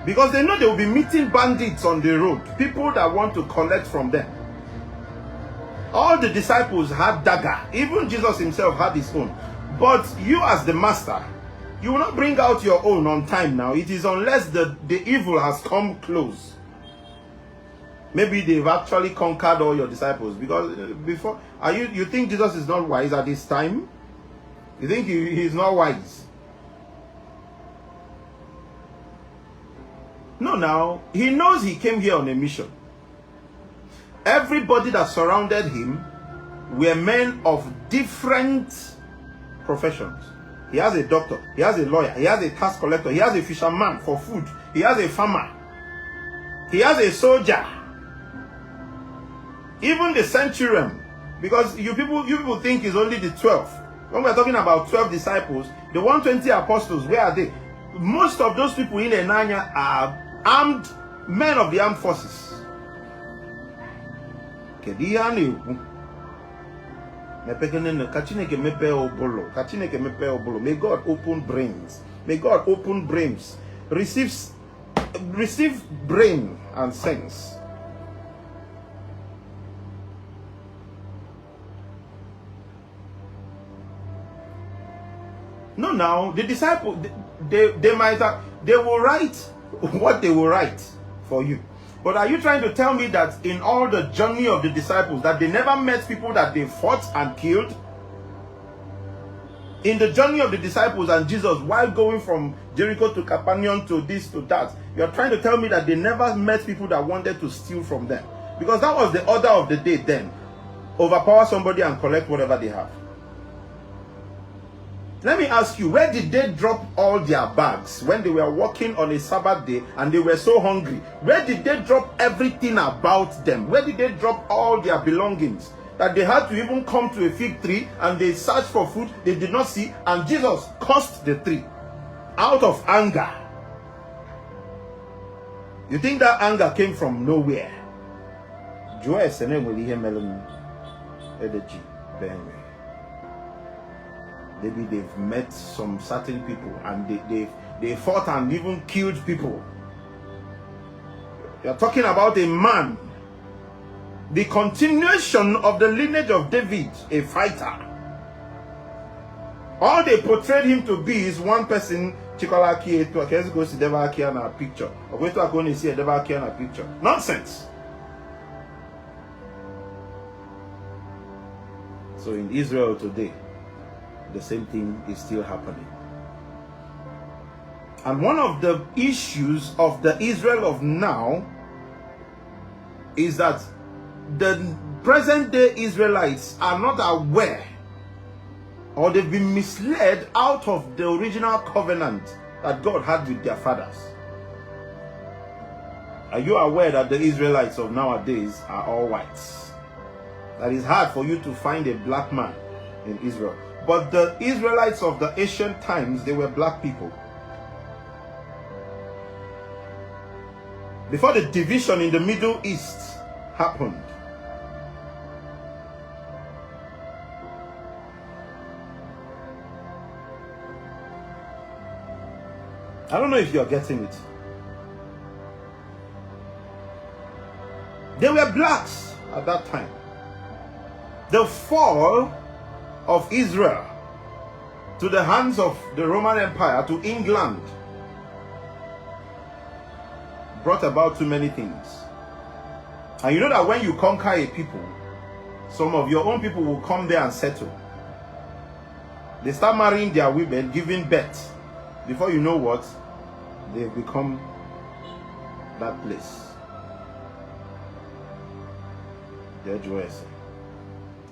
Because they know they will be meeting bandits on the road, people that want to collect from them. All the disciples had dagger. Even Jesus himself had his own. But you as the master, you will not bring out your own on time now. It is unless the evil has come close. Maybe they've actually conquered all your disciples. Because before, you think Jesus is not wise at this time? You think he's not wise? No, now, he knows he came here on a mission. Everybody that surrounded him were men of different professions. He has a doctor, he has a lawyer, he has a tax collector, he has a fisherman for food, he has a farmer, he has a soldier, even the centurion. Because you people think it's only the 12. When we're talking about 12 disciples, the 120 apostles, where are they? Most of those people in Enanya are armed men of the armed forces. May God open brains. May God open brains. Receive brain and sense. No, now the disciples, they will write what they will write for you. But are you trying to tell me that in all the journey of the disciples, that they never met people that they fought and killed? In the journey of the disciples and Jesus, while going from Jericho to Capernaum to this to that, you're trying to tell me that they never met people that wanted to steal from them? Because that was the order of the day then. Overpower somebody and collect whatever they have. Let me ask you, where did they drop all their bags when they were walking on a Sabbath day and they were so hungry? Where did they drop everything about them? Where did they drop all their belongings? That they had to even come to a fig tree and they searched for food they did not see, and Jesus cursed the tree out of anger. You think that anger came from nowhere? Maybe they've met some certain people and they fought and even killed people. You're talking about a man, the continuation of the lineage of David, a fighter. All they portrayed him to be is one person. Let's go see Devaki on a picture. Or going to go and see a Devaki on a picture. Nonsense. So in Israel today, the same thing is still happening. And one of the issues of the Israel of now is that the present day Israelites are not aware, or they've been misled out of the original covenant that God had with their fathers. Are you aware that the Israelites of nowadays are all whites? that it's hard for you to find a black man in Israel. But the Israelites of the ancient times, they were black people. Before the division in the Middle East happened, I don't know if you're getting it. They were blacks at that time. The fall of Israel to the hands of the Roman Empire, to England, brought about too many things. And you know that when you conquer a people, some of your own people will come there and settle. They start marrying their women, giving birth. Before you know what, they become that place. They're joyous.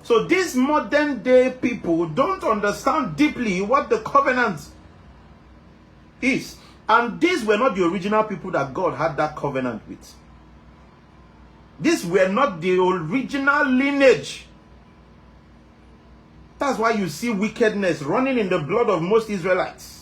So these modern day people don't understand deeply what the covenant is. And these were not the original people that God had that covenant with. These were not the original lineage. That's why you see wickedness running in the blood of most Israelites.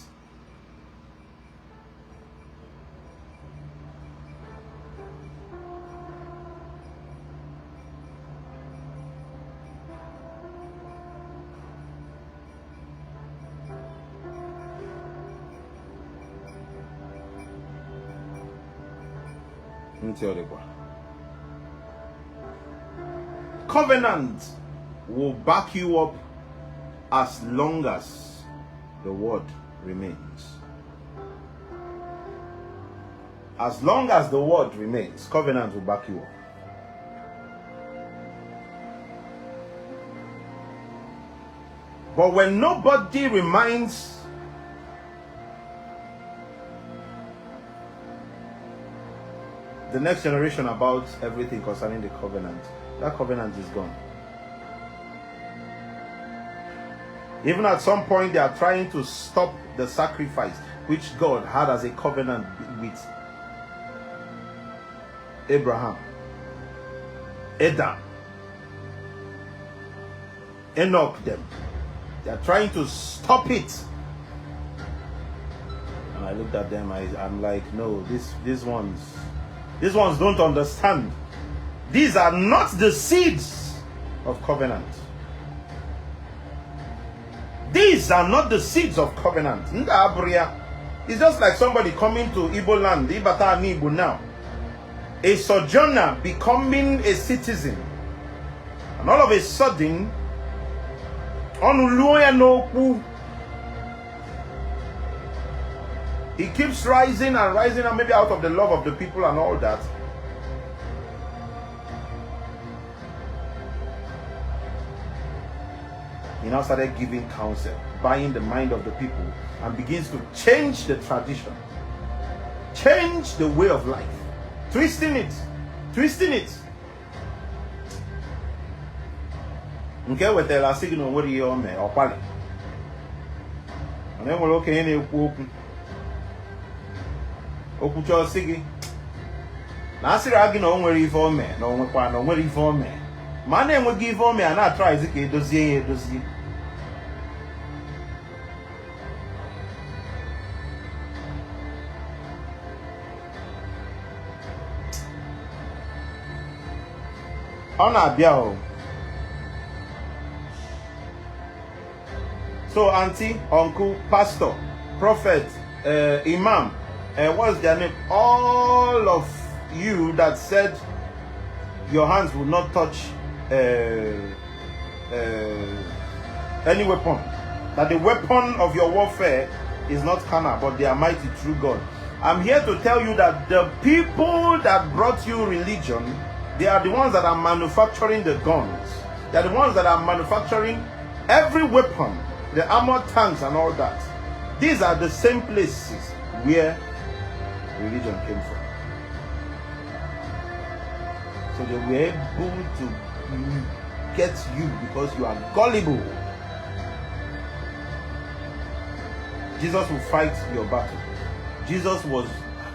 Covenant will back you up as long as the word remains. As long as the word remains, covenant will back you up. But when nobody reminds the next generation about everything concerning the covenant, that covenant is gone. Even at some point, they are trying to stop the sacrifice which God had as a covenant with Abraham, Adam, Enoch, them. They are trying to stop it. And I looked at them, I'm like, no, these ones don't understand. These are not the seeds of covenant. These are not the seeds of covenant. It's just like somebody coming to Igbo land, Ibata and Igbo now. A sojourner becoming a citizen. And all of a sudden, he keeps rising and rising, and maybe out of the love of the people and all that. He now started giving counsel, buying the mind of the people, and begins to change the tradition, change the way of life, twisting it. Okay, with the last signal, what do you mean? Or pali. And then we're okay in a Okucho Sigi. Nasi Ragi no one reform me, no one reform me. My name will give me and I try to dossier. Ona Biao. So, auntie, uncle, pastor, prophet, imam, what's their name? All of you that said your hands will not touch any weapon. That the weapon of your warfare is not carnal, but they are mighty through God. I'm here to tell you that the people that brought you religion, they are the ones that are manufacturing the guns. They are the ones that are manufacturing every weapon, the armored tanks and all that. These are the same places where religion came from. So they were able to get you because you are gullible. Jesus will fight your battle. Jesus was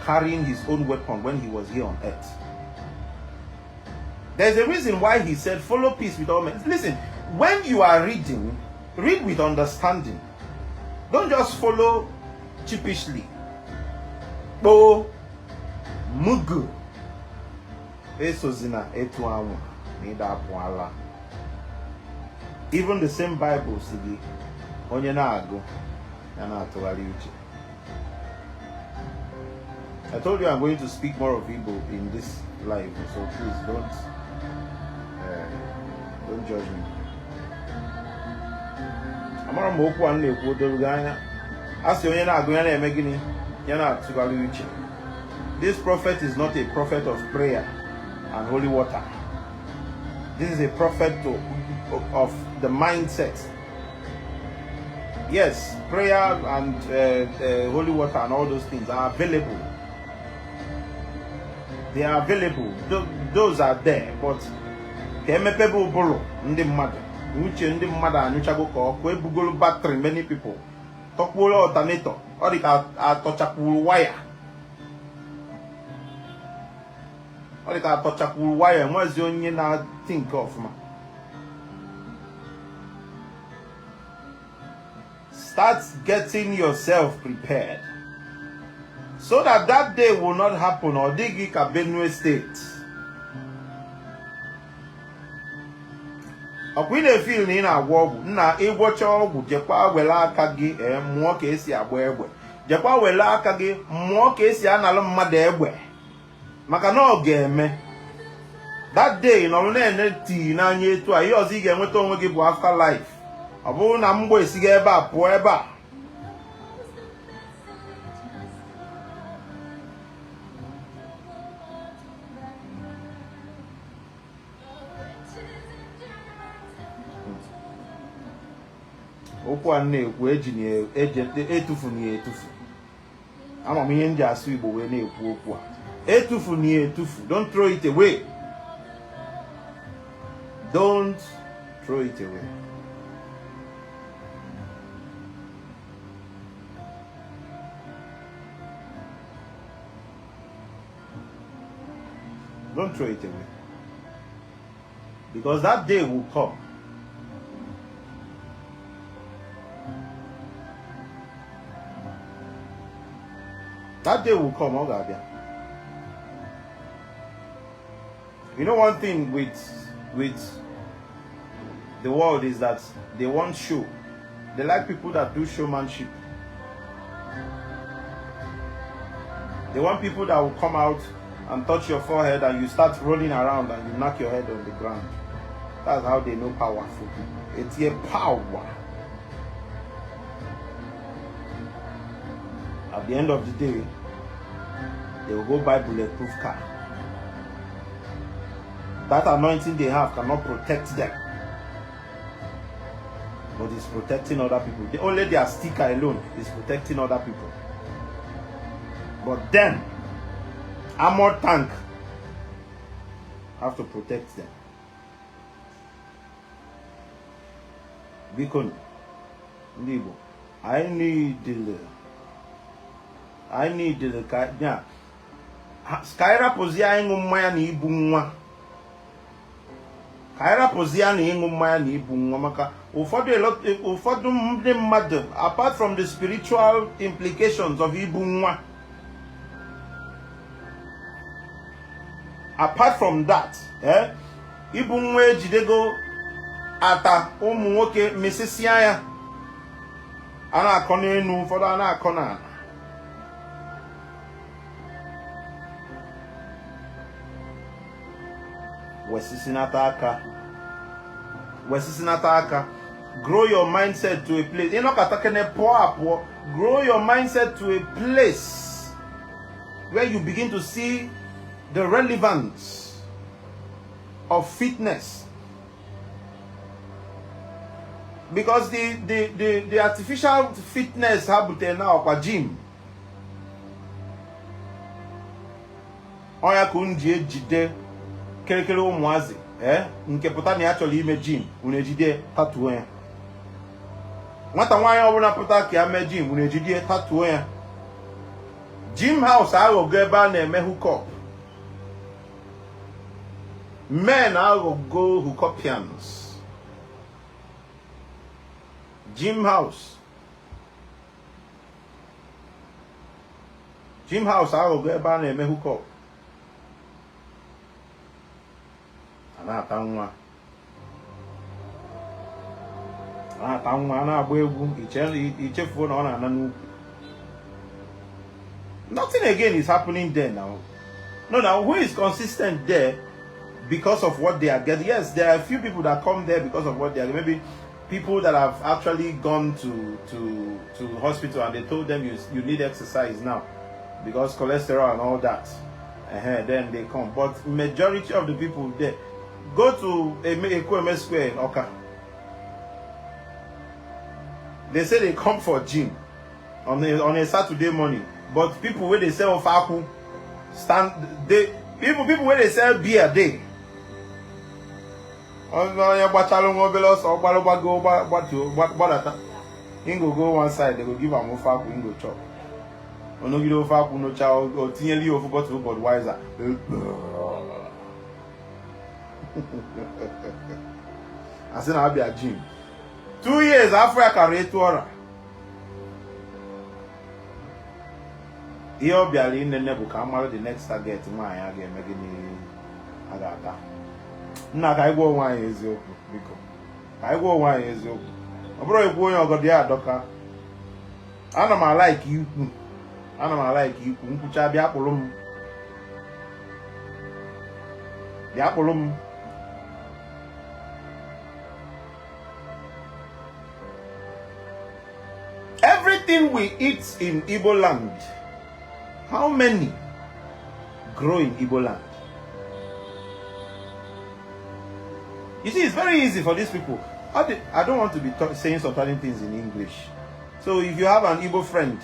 carrying his own weapon when he was here on earth. There's a reason why he said, follow peace with all men. Listen, when you are reading, read with understanding. Don't just follow cheapishly. Oh, mugu. Esozina etuamu. Nida puala. Even the same Bible, sigi. Onye na ago. Yana atowali uche. I told you I'm going to speak more of Igbo in this live, so please don't judge me. Amara mokwu an na-ekwu odoro anya. Asi onye na-agụ ya na-eme gịnị? Ya na-atụgharị uche. This prophet is not a prophet of prayer and holy water. This is a prophet of the mindset. Yes, prayer and holy water and all those things are available. They are available. Those are there, but people borrow ndị mmadụ. Uche ndị mmadụ anyụchago ka ọkụ ebugolo battery many people. Tọkwuola alternator. Ọ dị ka atọchapụrụ wire. Ọ dị ka atọchapụrụ wire. Nwezi onye na think ọfụma. Start getting yourself prepared, so that day will not happen or digi ka Benue State. Ọkwa ị na-efil na ị na-agwọ ọgwụ nna ịgwọcha ọgwụ jekwa were aka gị mmụọ ka esi agba egbe, jekwa were aka gị mmụọ ka esi analụ mmadụ egbe, maka na ọ ga-eme that day nọrọ na-ene tii n'anya etu a ihe ọzọ ị ga-enweta onwe gị bụ afterlife. Ọ bụrụ na mgbọ esighị ebe a pụọ ebe a. Okwu a na-ekwu etufuni etufu. Ama m ihe ndị asụ Igbo wee na-ekwu okwu a. Etufuni etufu. Don't throw it away. Don't throw it away. Don't throw it away. Because that day will come. That day will come, Ogabia. You know one thing with the world is that they want show. They like people that do showmanship. They want people that will come out and touch your forehead and you start rolling around and you knock your head on the ground. That's how they know powerful. It's a power. At the end of the day, they will go buy bulletproof car. That anointing they have cannot protect them, but it's protecting other people. Only their sticker alone is protecting other people. But then, armored tank have to protect them. Because I need the yeah. Skyra pozia ingu mmanya na ibu nwa. Skyra pozia na ingu mmanya na ibu nwa maka ụfọdụ ndị mmadụ, apart from the spiritual implications of ibu nwa, apart from that, ibu nwa ejidego ata ụmụ nwoke mesisia ya, a na-akọ n'enu, ụfọdụ a na-akọ n'ala. Wesisinata aka. Grow your mindset to a place. Grow your mindset to a place where you begin to see the relevance of fitness. Because the artificial fitness habute now kwa gym. Oya kunji ejide kelekele ụmụazị nke pụta na ya chọrọ ime gym unu ejide tatuo ya. Nwata nwaanyị ọbụla pụta ka ya mee gym unu ejide tatuo ya. Gym house aghọgo ebe a na-eme hookup. Men are go hookupians. Gym house. Gym house I will go ban and hook up. And I found one. I found one. I will each phone on and nothing again is happening there now. No, now who is consistent there because of what they are getting? Yes, there are a few people that come there because of what they are. Maybe people that have actually gone to hospital and they told them you need exercise now because cholesterol and all that. Then they come. But majority of the people there go to Ekweme Square in Oka. They say they come for gym on a Saturday morning. But people where they sell faku stand people where they sell beer they. Go one side, they will give a more faku in go chop. No give no faku no child or tinyeli of forgot to God wiser. I said I'll be a gym. 2 years after I carry to here be in the nebu camera the next target my again making agata. Not I go 1 years old because I go 1 years old. A bro going over there, doctor. I know I like you. I know I like you. Unkucha be apolum. The apolum. Everything we eat in Igbo land. How many grow in Igbo land? You see, it's very easy for these people. I don't want to be saying some certain things in English. So if you have an Igbo friend,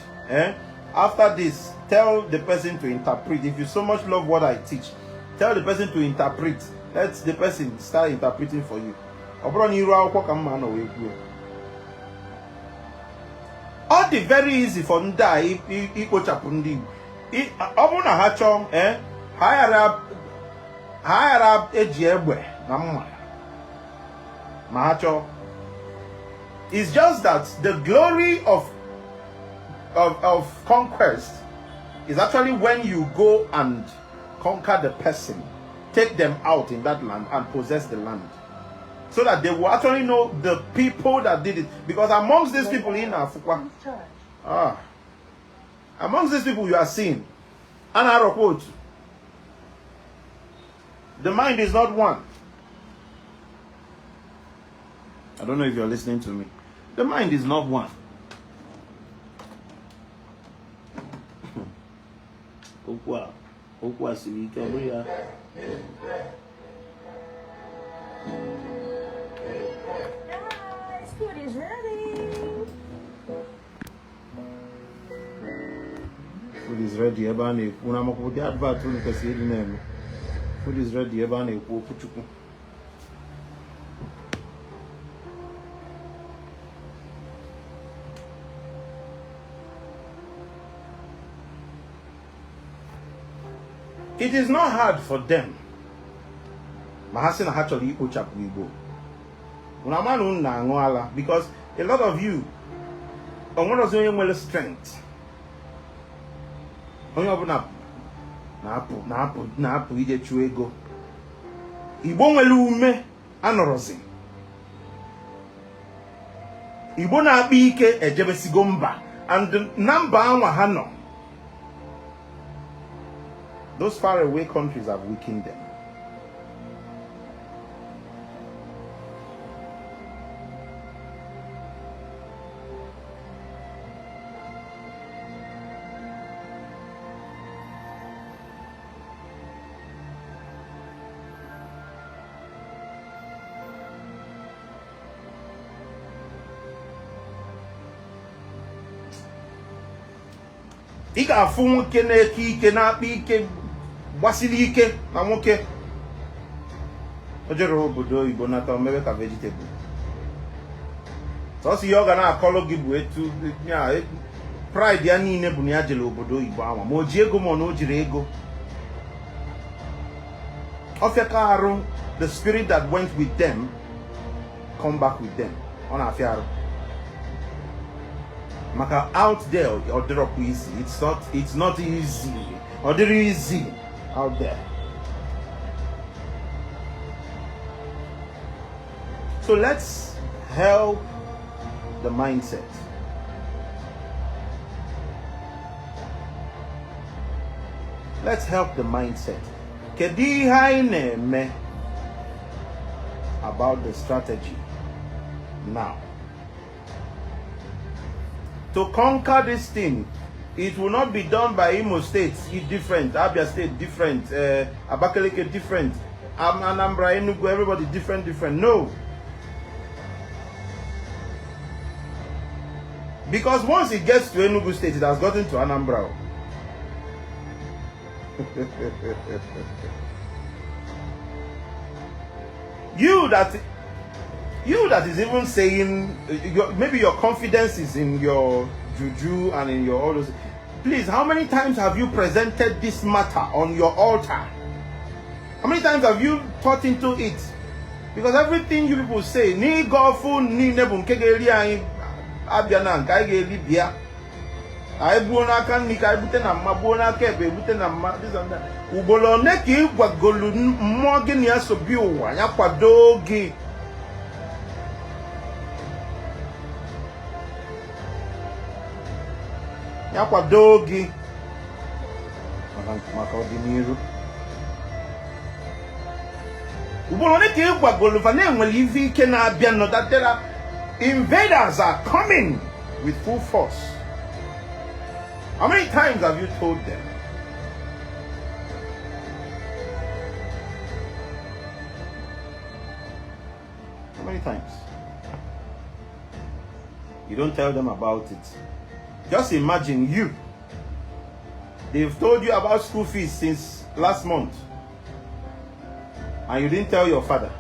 after this, tell the person to interpret. If you so much love what I teach, tell the person to interpret. Let the person start interpreting for you. All the very easy for Nda Iko Chapundi. Obuna Hachong, higher up Ejiebwe, Namma. Mahacho. It's just that the glory of conquest is actually when you go and conquer the person, take them out in that land and possess the land. So that they will actually know the people that did it. Because amongst these people in Afukwa, amongst these people you are seeing, Anarokot, the mind is not one. I don't know if you're listening to me. The mind is not one. Food is ready. Food is ready. Food is ready. It is not hard for them. Mahasina actually Ochapuibo. Because a lot of you are one of the strength. Na-apụ ije chụọ ego. Igbo nwere ume anọrọzi. Igbo na-akpa ike ejebesigo mba, and na mba anwa ha nọ. Those faraway countries have weakened them. Ị ga-afụ nwoke na-eke ike na-akpa ike gbasiri ike na nwoke o jere obodo Igbo nata omebe ka vegetable. So si yoga na akọlọ gị bụ etu ya pride ya niile bụ na ya jere obodo Igbo anwa ma o ji ego ma ọ na o jiri ego. Ofiakaru, the spirit that went with them, come back with them. On Afiaru. Maka out there, or easy. It's not easy. Or there easy out there. So let's help the mindset. Let's help the mindset. Kedi haineme about the strategy now. To conquer this thing, it will not be done by Imo State, it's different, Abia State different, Abakaliki different, Anambra, Enugu, everybody different. No. Because once it gets to Enugu State, it has gotten to Anambra. You that is even saying, maybe your confidence is in your juju and in your all those. Please, how many times have you presented this matter on your altar? How many times have you thought into it? Because everything you people say, ni gofu ni nebun kegeli abiana nkai libya. I buona kan ni kai bute na mabona kebe bute na ma this and that. Ubolo neki gwagolu mo gini asobi uwa nya kwadogi. Nya kwadogi. Makadimiru. Ubolo neki gwagolu fa na enwele ivi ike na abia no that there are invaders are coming with full force. How many times have you told them? How many times? You don't tell them about it. Just imagine you. They've told you about school fees since last month. And you didn't tell your father.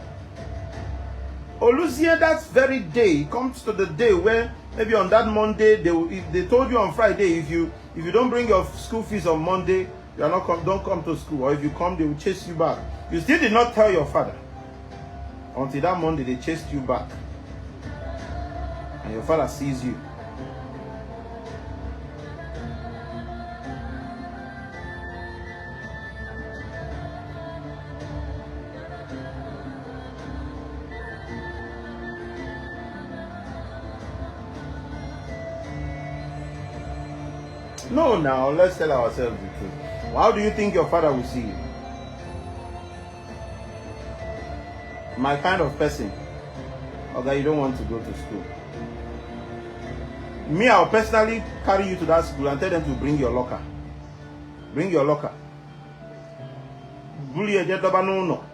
Olusia, that very day, comes to the day where maybe on that Monday, if they told you on Friday, if you don't bring your school fees on Monday, you are not don't come to school. Or if you come, they will chase you back. You still did not tell your father. Until that Monday, they chased you back. And your father sees you. No, now let's tell ourselves the truth. How do you think your father will see you? My kind of person. Okay, you don't want to go to school. Me, I'll personally carry you to that school and tell them to bring your locker. Bring your locker. Bully a jet no.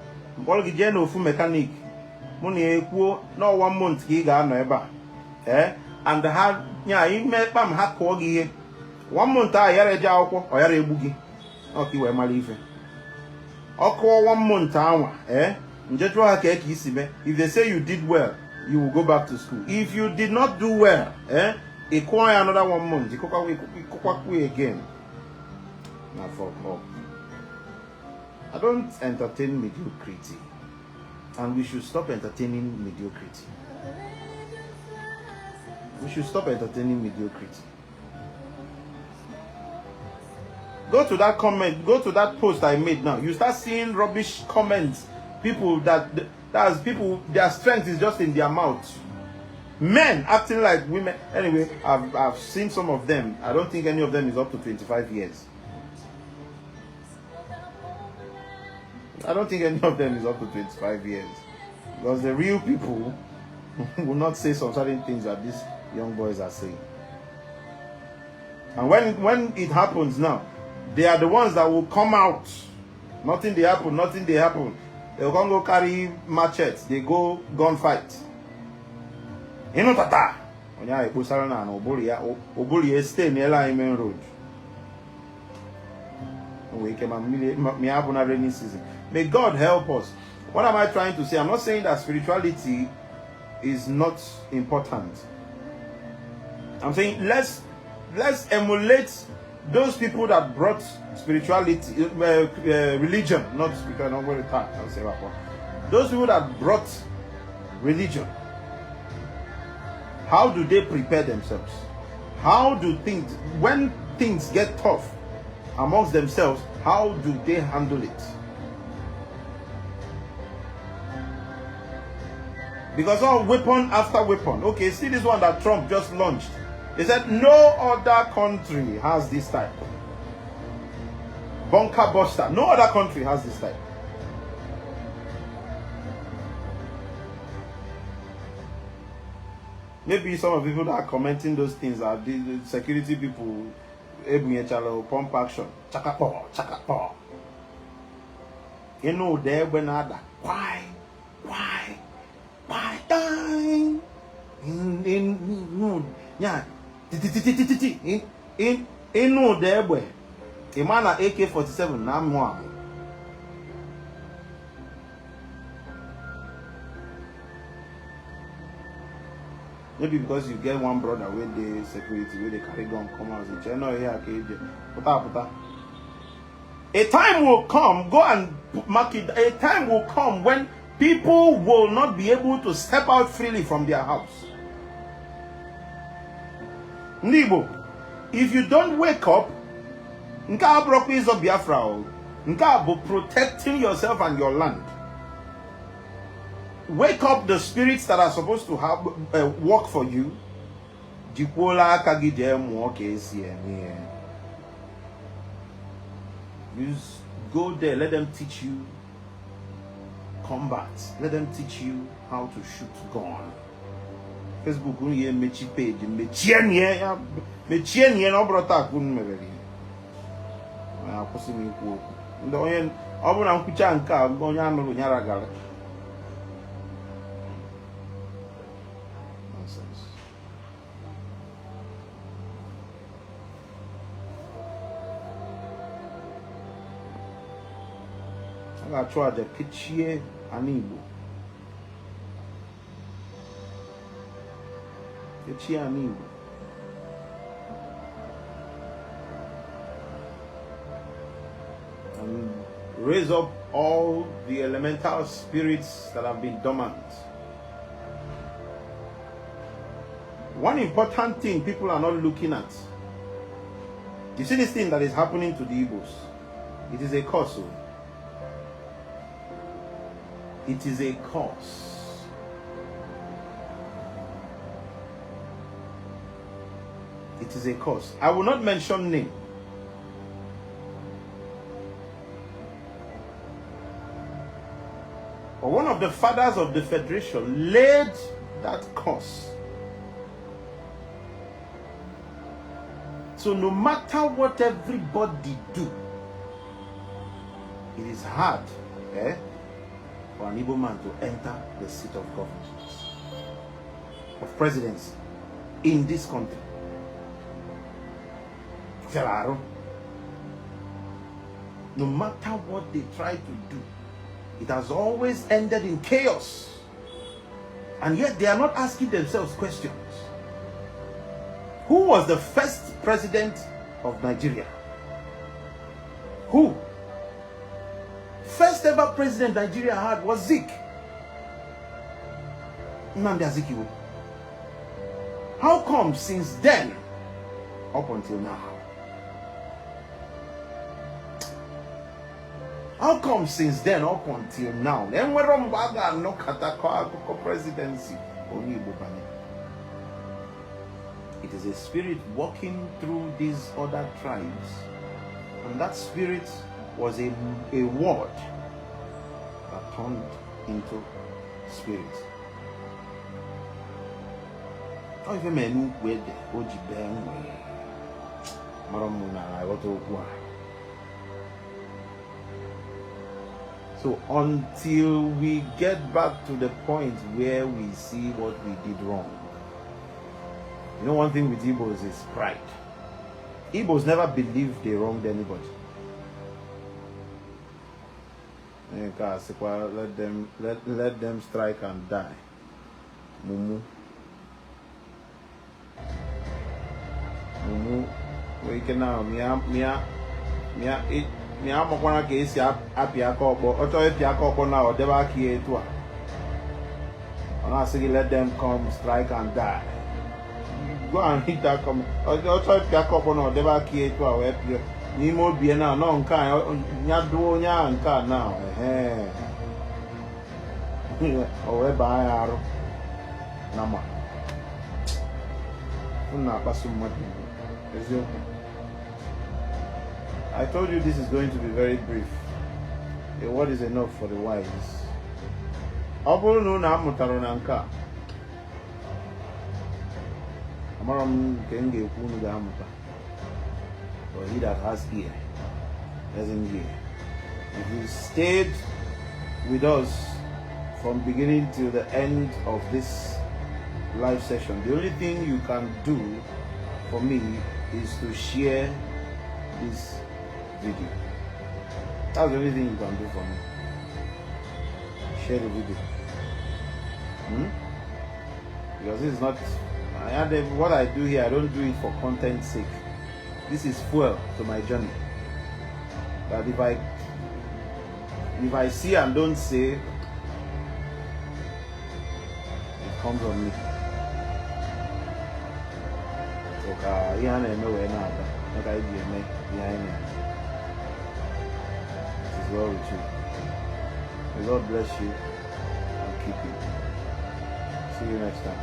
Bolgi no fu mechanic. Money equal no 1 month giga no eba. And the hard he met pam hat kogi. 1 month yare jaoko or yare bugi. Okay, we malife. Oko 1 month if they say you did well, you will go back to school. If you did not do well, acquire another 1 month. You cook again. Now for up. I don't entertain mediocrity. And we should stop entertaining mediocrity. We should stop entertaining mediocrity. Go to that comment, go to that post I made now. You start seeing rubbish comments. People that's people, their strength is just in their mouth. Men acting like women. Anyway, I've seen some of them. I don't think any of them is up to 25 years. I don't think any of them is up to 25 years. Because the real people will not say some certain things that these young boys are saying. And when it happens now, they are the ones that will come out. Nothing they happen. They'll go carry machetes. They go gunfight. You know tata. Onya ekusara na obuli stay near main road. We came me happen a rainy season. May God help us. What am I trying to say? I'm not saying that spirituality is not important. I'm saying let's emulate those people that brought spirituality, religion, not spiritual, not very tight, I'll say that one. Those people that brought religion, how do they prepare themselves? How do things, when things get tough amongst themselves, how do they handle it? Because all weapon after weapon. Okay, see this one that Trump just launched. He said no other country has this type. Bunker buster. No other country has this type. Maybe some of the people that are commenting those things are the security people. Pump action. Chakapo. You know there when other. Why? Dying? Yeah. In no there boy. A man at AK-47 now more. Maybe because you get one brother with the security, where they carry gun, come out and say, no, here, puta. A time will come, go and mark it. A time will come when people will not be able to step out freely from their house. Nibo, if you don't wake up, nka abroku is of Biafra, nka abo protecting yourself and your land. Wake up the spirits that are supposed to have work for you. Jikola kagide mo kesi emi. You go there, let them teach you combat. Let them teach you how to shoot gun. Facebook unye mechi page, mechienye no brota kun mebeli. Na akosi mi ku. Ndo onye obuna nkucha nka onye anuru nyara gala. I try the pitchie anibo. Pitchie anibo. And raise up all the elemental spirits that have been dormant. One important thing people are not looking at. You see this thing that is happening to the Igbos? It is a curse. It is a curse. It is a curse. I will not mention name. But one of the fathers of the Federation laid that curse. So no matter what everybody do, it is hard, for an Igbo man to enter the seat of government, of presidency in this country. Claro. No matter what they try to do, it has always ended in chaos. And yet they are not asking themselves questions. Who was the first president of Nigeria? Who? First ever president Nigeria had was Zik. Nnamdi Azikiwe. How come since then, up until now? How come since then, up until now? Then we're on Baga no Katako presidency. It is a spirit walking through these other tribes, and that spirit was a word that turned into spirit. How if a man with the Oji Ben Maramuna, I got to why. So until we get back to the point where we see what we did wrong. You know, one thing with Igbos is pride. Igbos never believed they wronged anybody. Let them strike and die. Mumu, we You can now, me am one case, happy a couple, or to a couple now, they were here to. And I say, let them come, strike and die. Go and hit that comment. Or to a couple now, they were here to our help. Nimo be now, no can, Yadu and can now. Or whereby are Nama. I told you this is going to be very brief. A word is enough for the wise. Obolo no na mutaro na nka. Amaram kenge kunu ga muta. But he that has ear doesn't hear. If you stayed with us from beginning to the end of this live session, the only thing you can do for me is to share this video. That's the only thing you can do for me. Share the video. Because this is not what I do here. I don't do it for content's sake. This is fuel to my journey. That if I see and don't say, it comes on me. So yeah, I know where now. Like I behind me. It is well with you. May God bless you and keep you. See you next time.